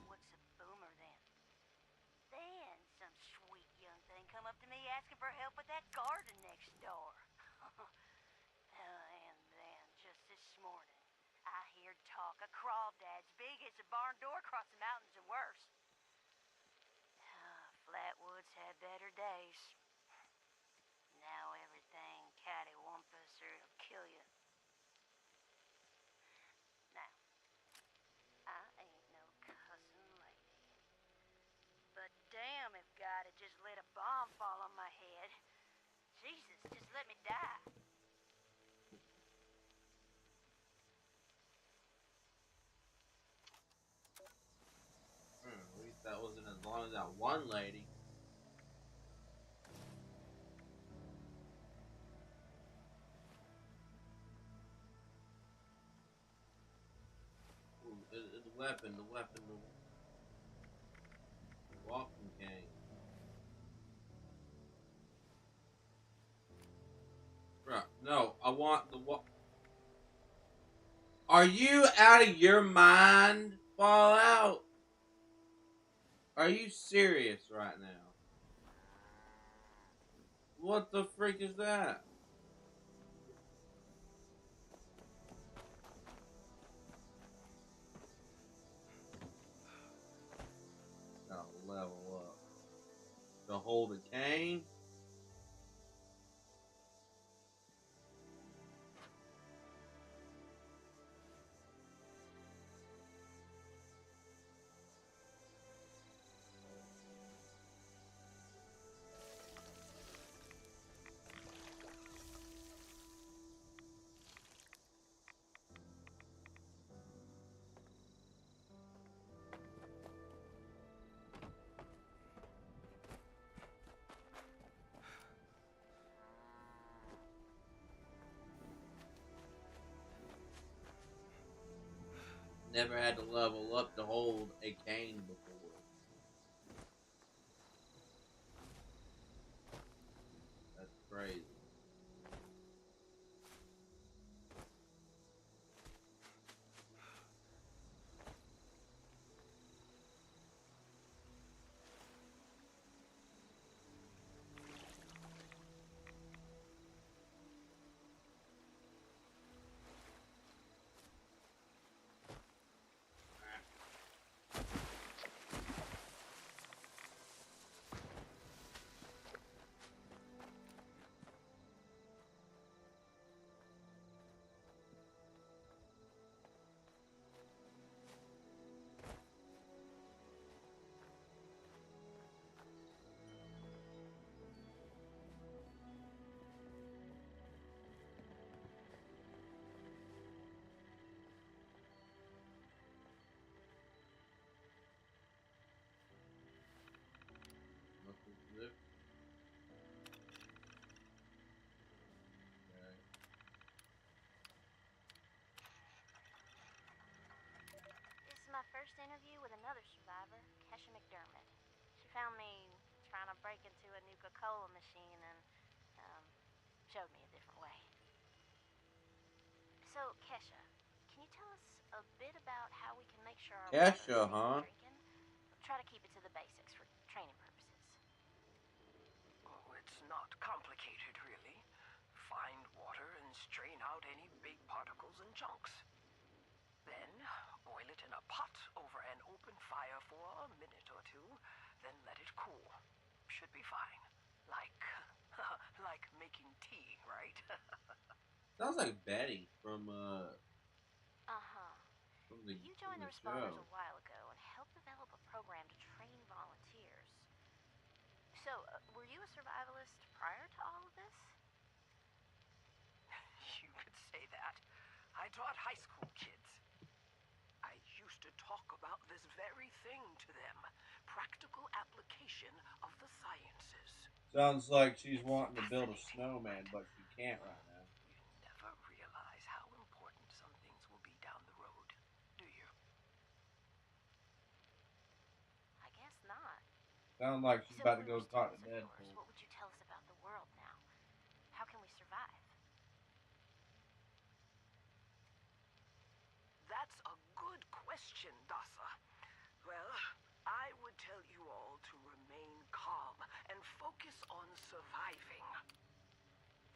what's a boomer then? Then some sweet young thing come up to me asking for help with that garden next door. And then, just this morning, I heard talk of crawdads big as a barn door across the mountains and worse. Flatwoods had better days. Now everything cattywampus or it'll kill you. Now, I ain't no cussing lady. But damn if God had just let a bomb fall on my head. Jesus, just let me die. At least that wasn't as long as that one lady. Ooh, the weapon, the walking cane. Bruh, no, I want the Are you out of your mind, Fallout? Are you serious right now? What the freak is that? Gotta level up. To hold a cane? Never had to level up to hold a cane before. That's crazy. This is my first interview with another survivor, Kesha McDermott. She found me trying to break into a Nuka-Cola machine and, showed me a different way. So, Kesha, can you tell us a bit about how we can make sure our water is Kesha, safe huh? for drinking? Try to keep it to the basics for training purposes. Oh, it's not complicated, really. Find water and strain out any big particles and chunks. Then, boil it in a pot over an open fire for a minute or two, then let it cool. Should be fine. Like making tea, right? Sounds like Betty from Uh-huh. You joined the responders a while ago and helped develop a program to train volunteers. So, were you a survivalist prior to all of this? You could say that. I taught high school kids. I used to talk about this very thing to them. Practical application of the sciences. Sounds like she's wanting to build a snowman, but she can't right now. You never realize how important some things will be down the road, do you? I guess not. Sounds like she's about to go for talk to students of yours, Deadpool. what would you tell us about the world now? How can we survive? That's a good question, Dasa. Well, I would tell you all to remain calm and focus on surviving.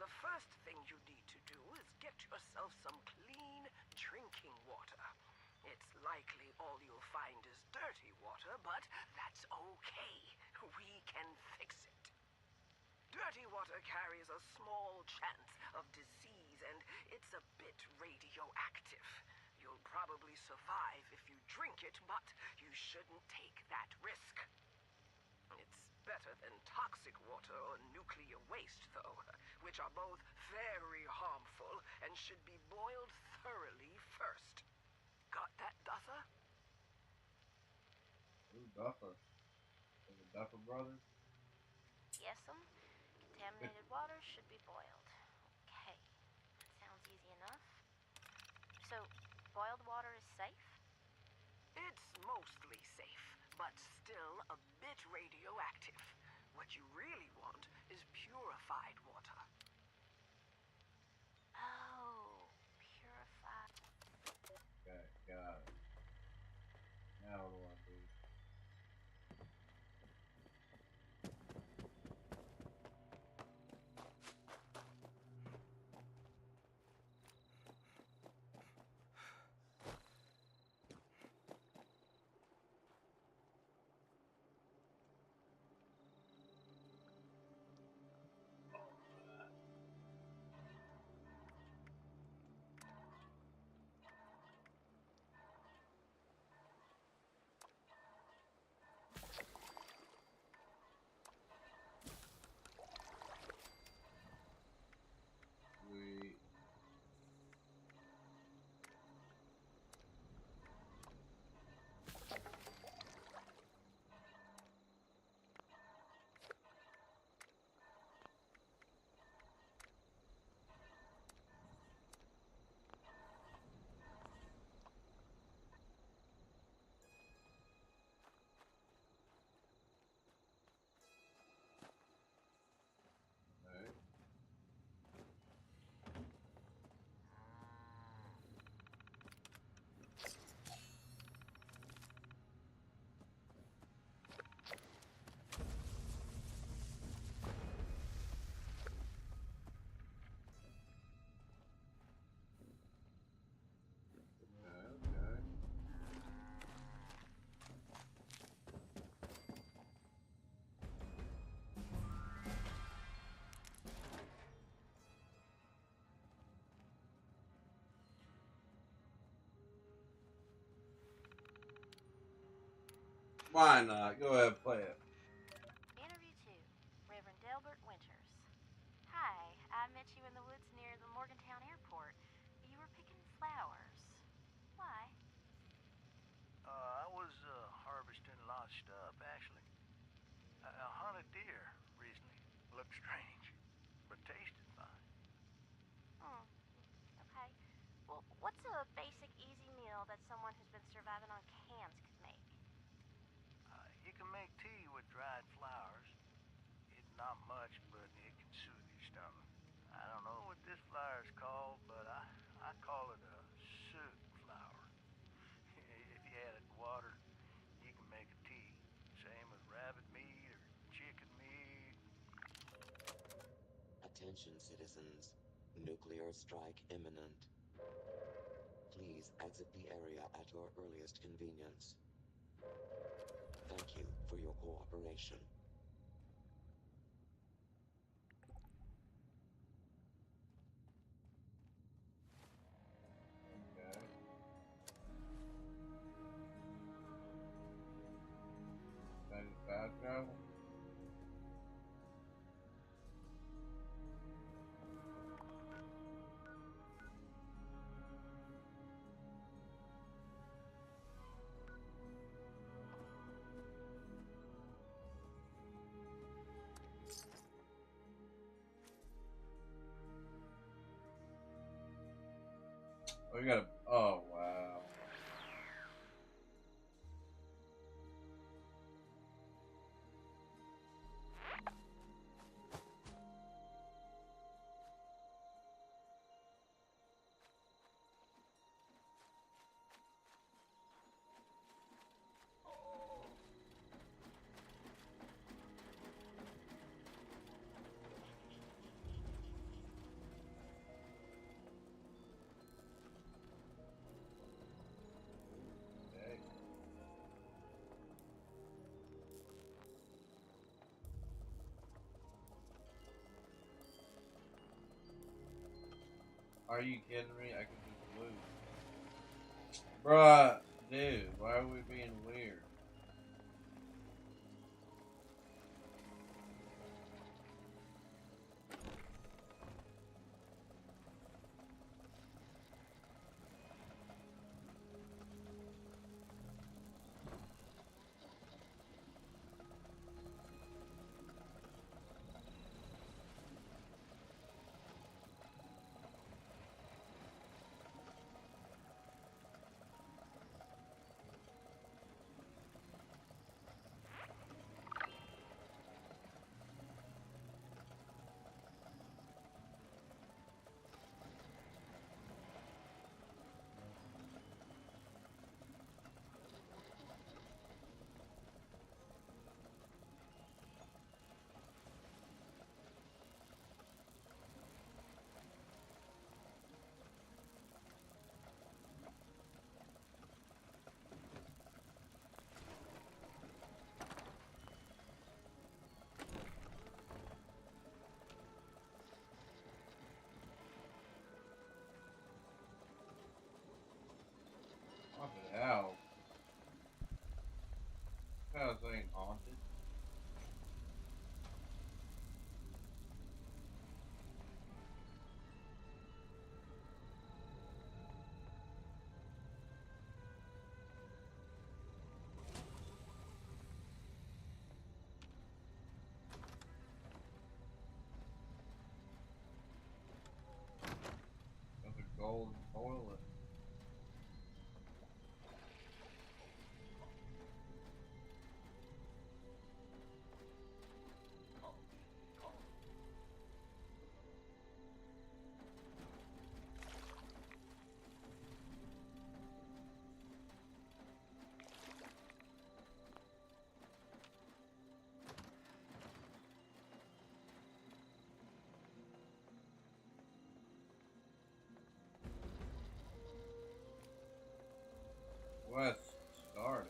The first thing you need to do is get yourself some clean drinking water. It's likely all you'll find is dirty water, but that's okay. We can fix it. Dirty water carries a small chance of disease, and it's a bit radioactive. You'll probably survive if you drink it, but you shouldn't take that risk. It's better than toxic water or nuclear waste, though, which are both very harmful and should be boiled thoroughly first. Got that, Duffer? Who's Duffer? Is it Duffer Brothers? Yes'm. Contaminated water should be boiled. Okay. Sounds easy enough. So, boiled water is safe? It's mostly safe, but still a bit radioactive. What you really want is purified water. Oh, purified. Okay, got it. Now what do I do? Why not? Go ahead, play it. Interview 2. Reverend Delbert Winters. Hi, I met you in the woods near the Morgantown airport. You were picking flowers. Why? I was harvesting a lot of stuff, actually. I hunted deer recently. Looked strange, but tasted fine. Hmm. Okay. Well, what's a basic, easy meal that someone who's been surviving on cans could make? You can make tea with dried flowers. It's not much, but it can soothe your stomach. I don't know what this flower is called, but I call it a soot flower. If you add it to water, you can make a tea. Same with rabbit meat or chicken meat. Attention, citizens. Nuclear strike imminent. Please exit the area at your earliest convenience. Thank you for your cooperation. Okay. That is fast travel. Oh, you gotta. Oh, wow. Are you kidding me? I could just lose. Bruh, dude, why are we being weird? What the hell? That house ain't haunted. That's a golden toilet. West started.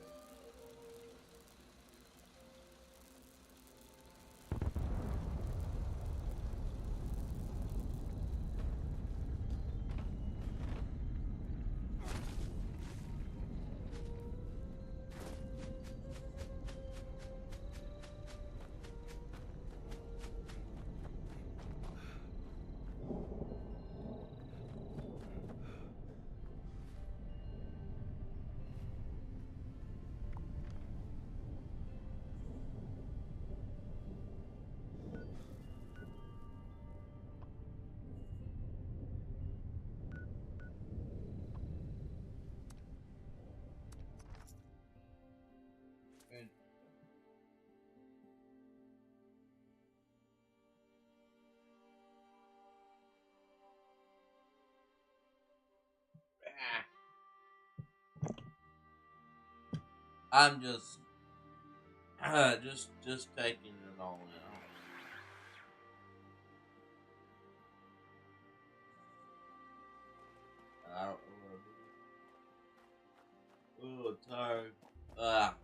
I'm just taking it all in. I don't know. Oh, tired. Ah.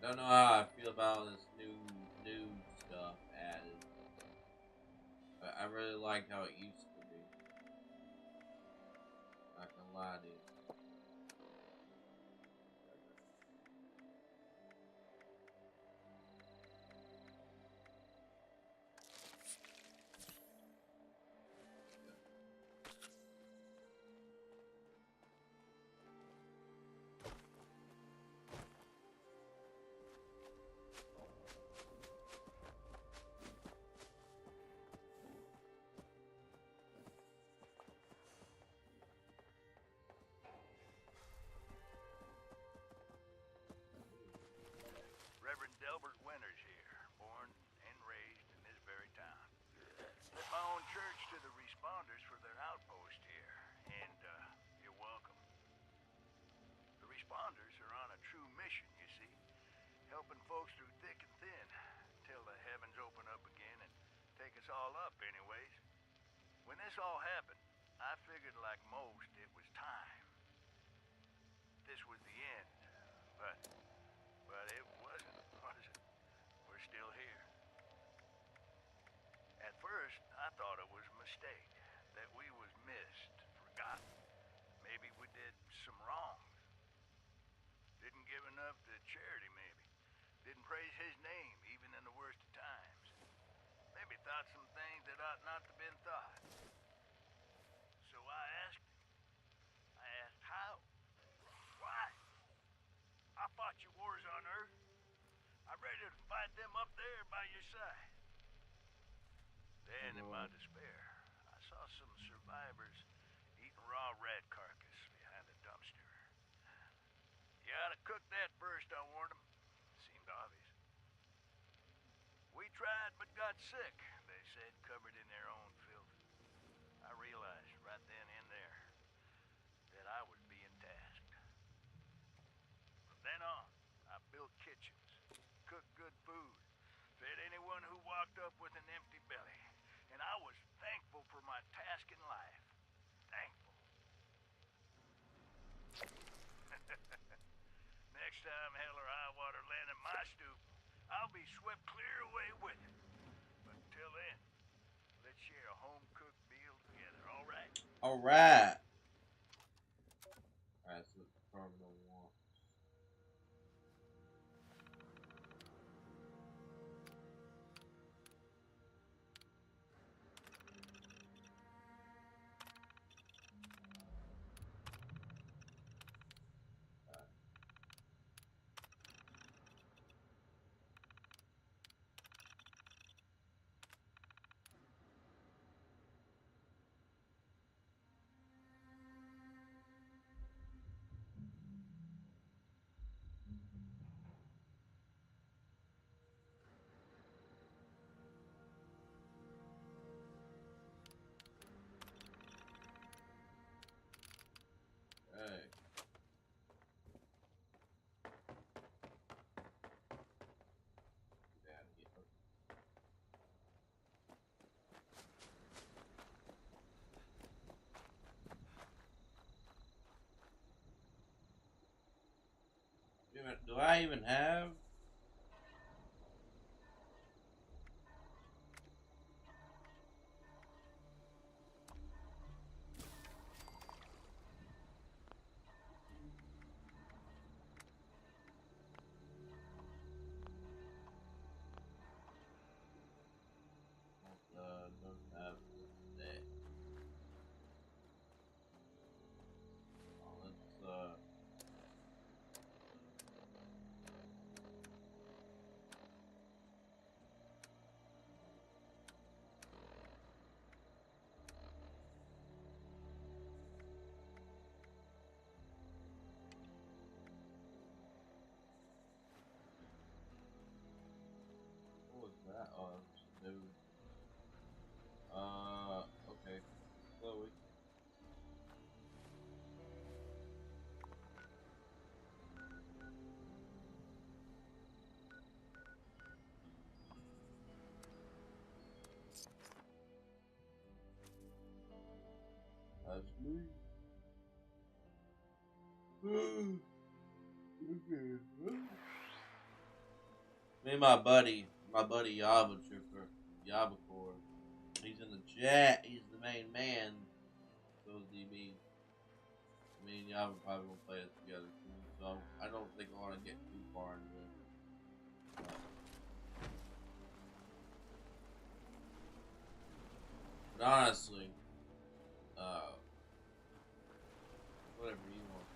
Don't know how I feel about this new stuff added. I really liked how it used to be. Not gonna lie to you. Reverend Delbert Winters here, born and raised in this very town. Led my own church to the responders for their outpost here, and you're welcome. The responders are on a true mission, you see, helping folks through thick and thin, till the heavens open up again and take us all up anyways. When this all happened, I figured like most it was time. This was the end, but it wasn't, was it? We're still here. At first, I thought it was a mistake, that we was missed, forgotten. Maybe we did some wrongs. Didn't give enough to charity, maybe. Didn't praise his name, even in the worst of times. Maybe thought some things that ought not to been thought. So I asked him. I asked how? Why? I fought your wars on Earth. I'm ready to fight them up there by your side. Then, in my despair, I saw some survivors eating raw rat carcass behind a dumpster. You ought to cook that first, I warned them. Seemed obvious. We tried but got sick, they said, covered in their own filth. I realized right then and there that I was being tasked. From then on, I built kitchens, cooked good food, fed anyone who walked up with an empty belly. And I was thankful for my task in life. Thankful. Next time hell or high water land in my stoop, I'll be swept clear away with it. But until then, let's share a home-cooked meal together, all right? All right. That's what the terminal wants. Do I even have? Don't have that. Let's That's me. Me and my buddy Yava Trooper, Yavacore, he's in the chat. He's the main man. So is DB. Me and Yava probably won't play it together too. So I don't think I want to get too far into it. But honestly, whatever you want.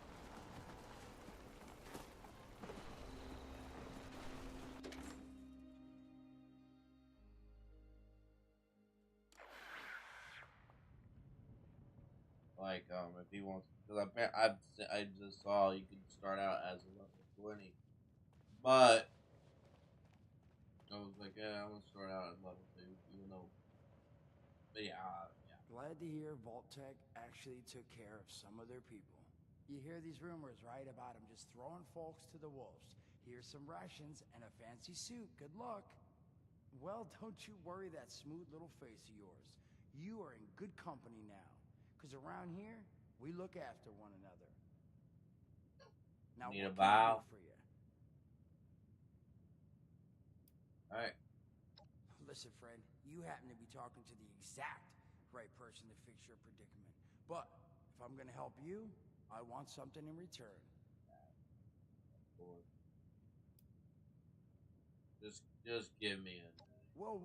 Like, if he wants, because I just saw you can start out as a level 20, but I was like, yeah, I'm gonna start out at level 2, even though, but yeah. Glad to hear Vault-Tec actually took care of some of their people. You hear these rumors, right, about them just throwing folks to the wolves. Here's some rations and a fancy suit. Good luck. Well, don't you worry that smooth little face of yours. You are in good company now. Because around here, we look after one another. Now, Need a what can I bow? do for you? Alright. Listen, friend, you happen to be talking to the exact right person to fix your predicament. But if I'm gonna help you, I want something in return. Just give me a. Whoa,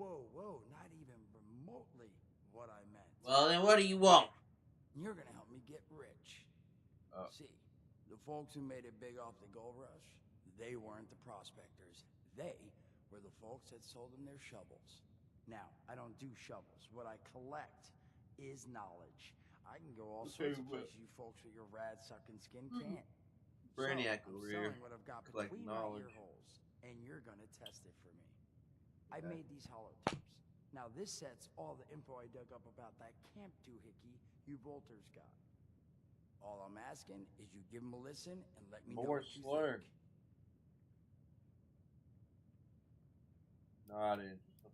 not even remotely what I meant. Well, then what do you want? You're gonna help me get rich. See, the folks who made it big off the gold rush, they weren't the prospectors. They were the folks that sold them their shovels. Now, I don't do shovels. What I collect is knowledge. I can go all sorts of places you folks with your rad-sucking skin can't. Brainiac I'm career. selling what I've got Collect between knowledge. my ear holes, and you're gonna test it for me. I made these holotubes. Now this set's all the info I dug up about that camp doohickey you bolters got. All I'm asking is you give him a listen and let me know More what you slur. think. Not interested.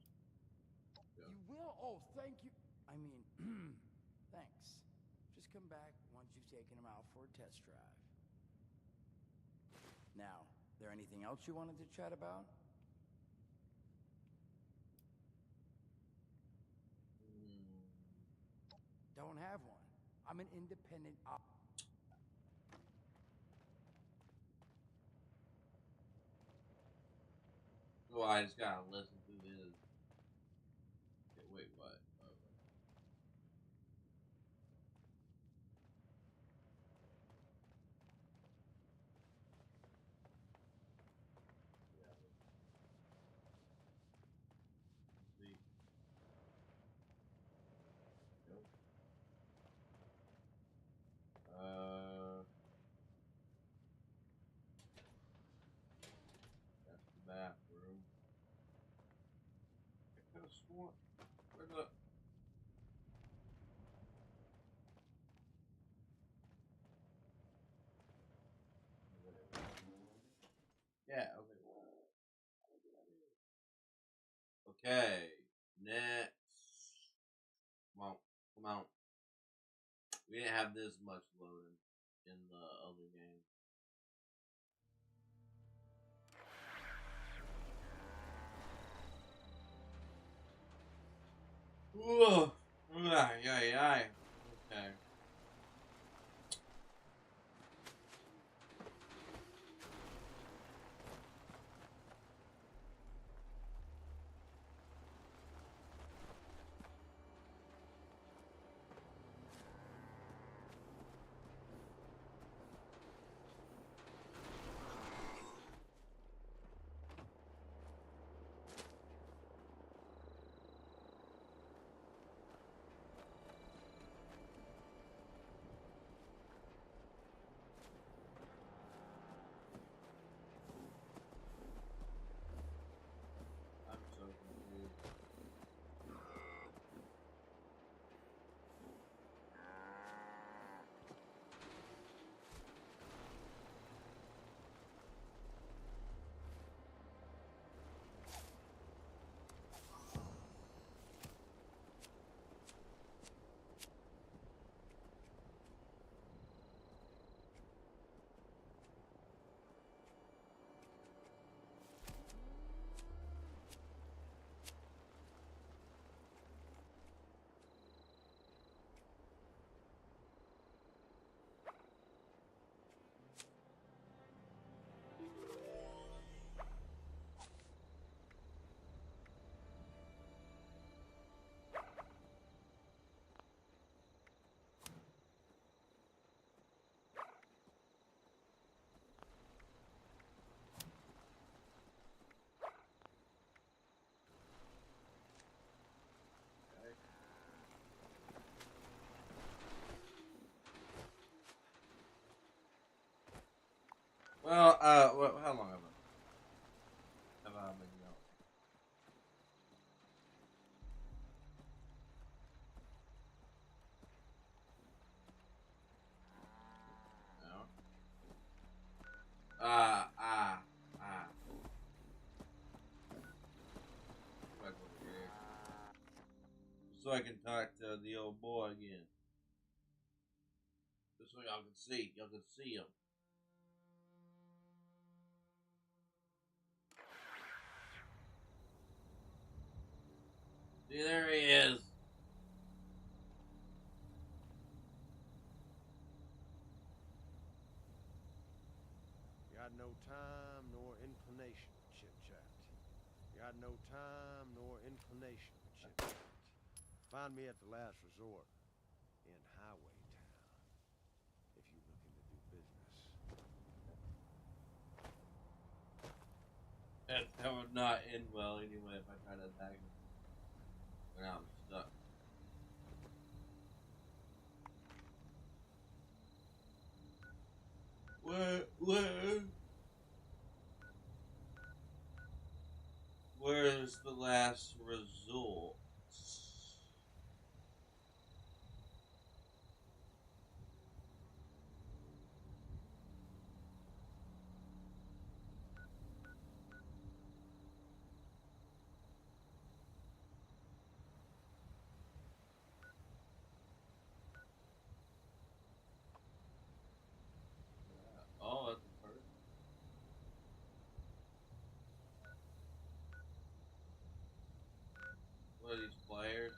You will? Oh, thank you. I mean, thanks. Just come back once you've taken him out for a test drive. Now, there anything else you wanted to chat about? Don't have one. I'm an independent op. Well, I just gotta listen to his. Okay, wait, what? That's the bathroom. I could have sworn. Where the? Yeah, I was like, okay, next. Come on. We didn't have this much loading in the other game. Whoa. Okay. Well, how long have I been yelling? No. Back over here. So I can talk to the old boy again. This way y'all can see. Y'all can see him. See, there he is. Got no time nor inclination for chit-chat. Got no time nor inclination for chit-chat. Find me at the last resort in Highway Town if you're looking to do business. That would not end well anyway if I try to attack him. But now I'm stuck. Where's the last resort? Oh, that's a person. What are these players?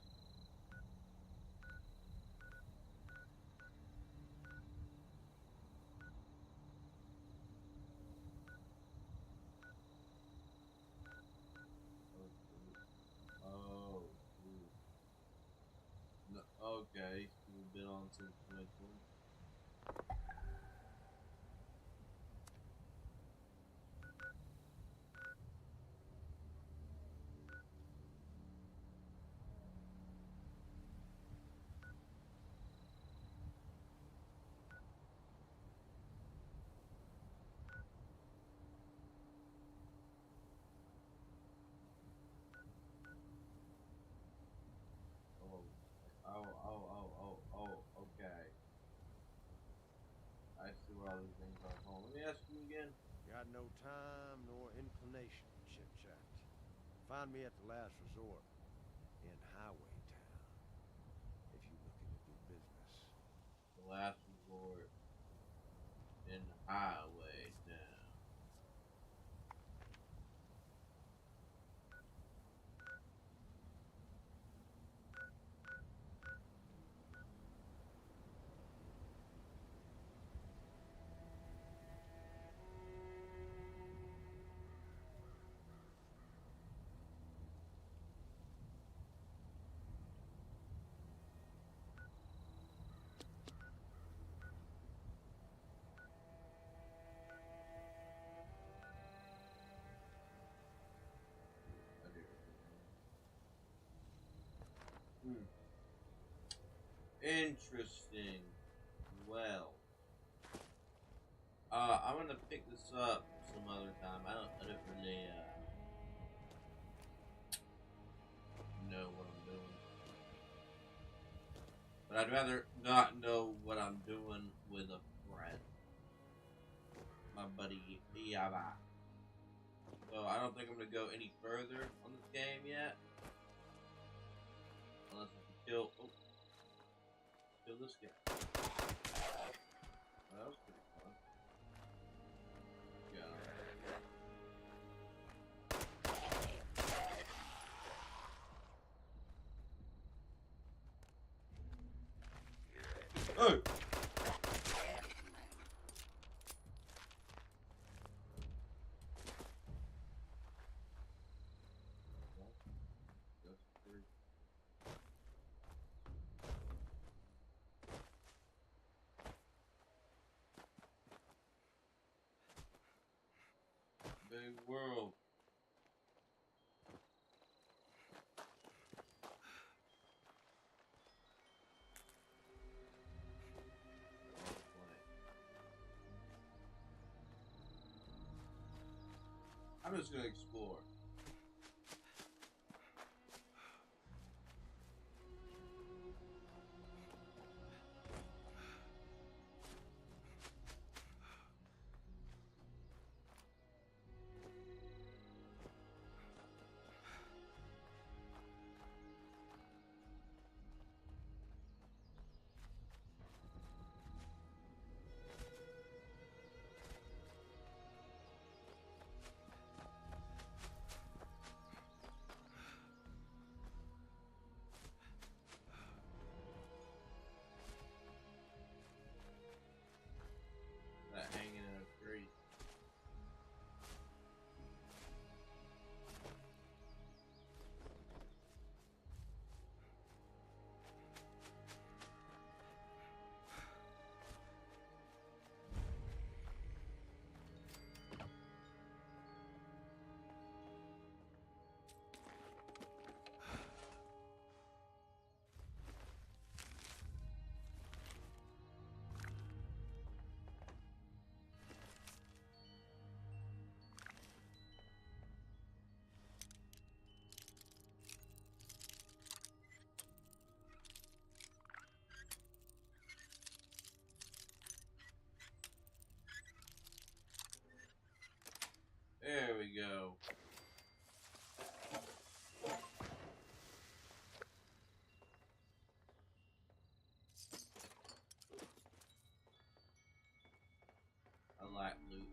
Oh, no, okay. We've been on since 2020. Okay. I see where all these things are. Hold on, let me ask you again. Got no time nor inclination for chit-chat. Find me at the last resort in Highway Town if you're looking to do business. The last resort in Highway Town. Interesting. Well, I'm gonna pick this up some other time. I don't really know what I'm doing, but I'd rather not know what I'm doing with a friend, my buddy Yaba. So I don't think I'm gonna go any further on this game yet, unless I can kill this guy. Well, that was pretty fun. Yeah. Oh! Big world. I'm just gonna explore. Hanging in a tree. There we go. I like looting.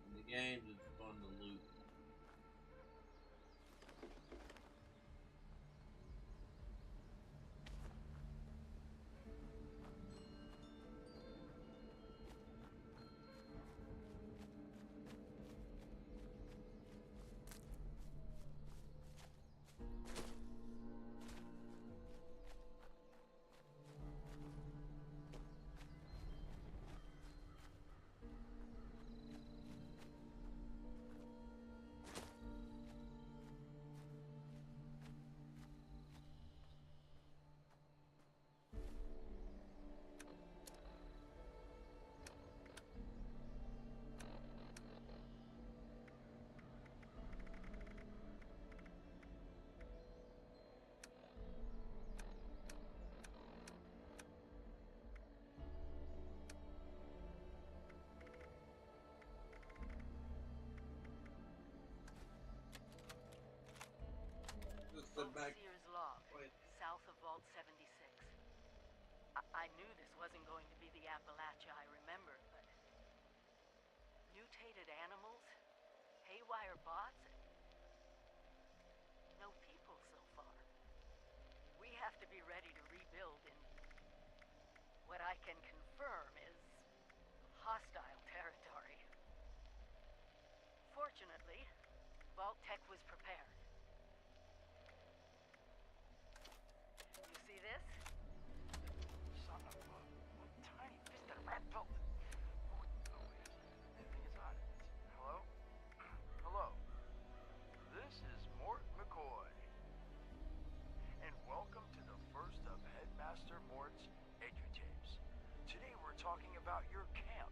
In the games, it's fun to loot. Overseer's log, south of Vault 76. I knew this wasn't going to be the Appalachia I remembered, but... mutated animals? Haywire bots? No people so far. We have to be ready to rebuild in... what I can confirm is... hostile territory. Fortunately, Vault-Tec was prepared. See this? Son of a tiny fisted rat built. Oh, anything is on it. Hello? Hello. This is Mort McCoy. And welcome to the first of Headmaster Mort's EduTapes. Today we're talking about your camp.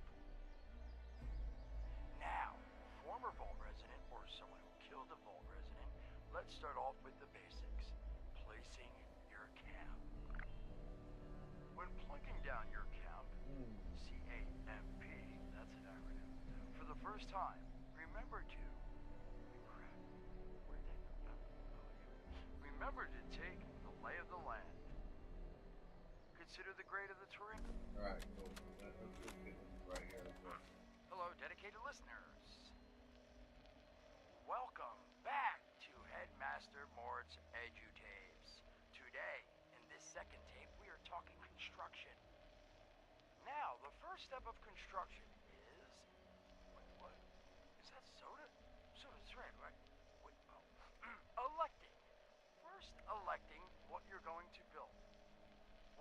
Now, former Vault resident or someone who killed a Vault resident, let's start off with the basics. Placing your camp. When plunking down your camp, C-A-M-P, that's an acronym, for the first time, remember to... crap, where'd that go? Remember to take the lay of the land. Consider the grade of the terrain. Alright, cool. That's right here. Hello, dedicated listeners. Welcome back to Headmaster Mort's EduTapes. Today, in this second tape, we are talking construction. Now, the first step of construction is... wait, what? Is that soda? Soda's red, right? Wait, oh. Electing. First, electing what you're going to build.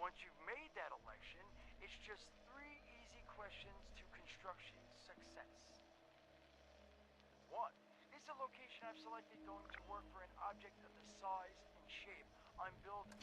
Once you've made that election, it's just 3 easy questions to construction success. 1. Is the location I've selected going to work for an object of the size and shape I'm building?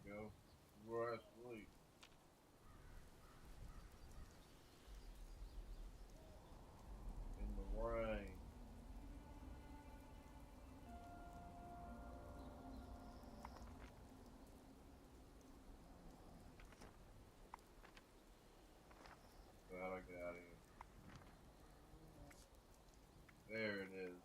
go. We're asleep. In the rain. Glad I got in. There it is.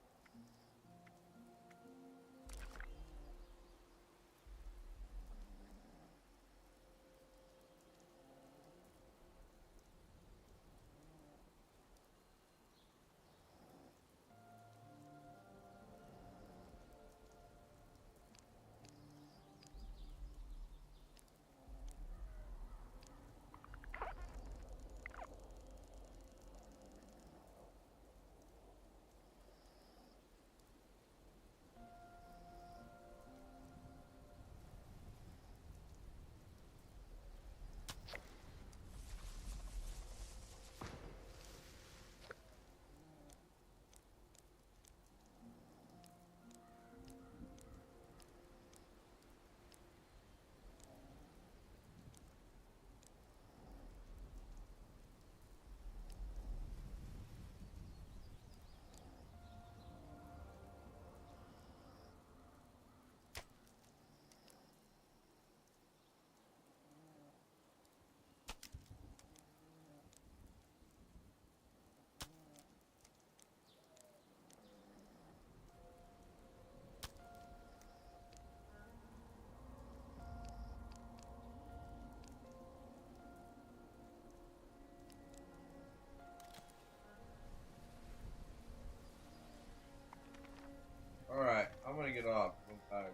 Alright, I'm gonna get off. I'm tired.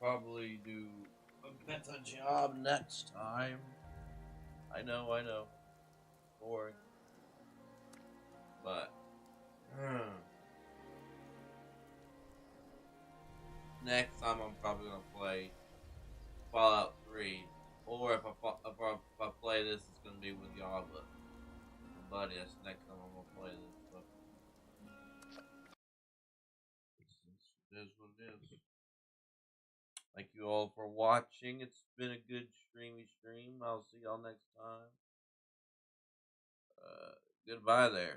Probably do a better job next time. I know. Boring. But next time I'm probably gonna play Fallout 3. Or if I play this, it's gonna be with y'all, but buddy, that's the next time I'm gonna play this. But it is what it is. Thank you all for watching. It's been a good stream. I'll see y'all next time. Goodbye there.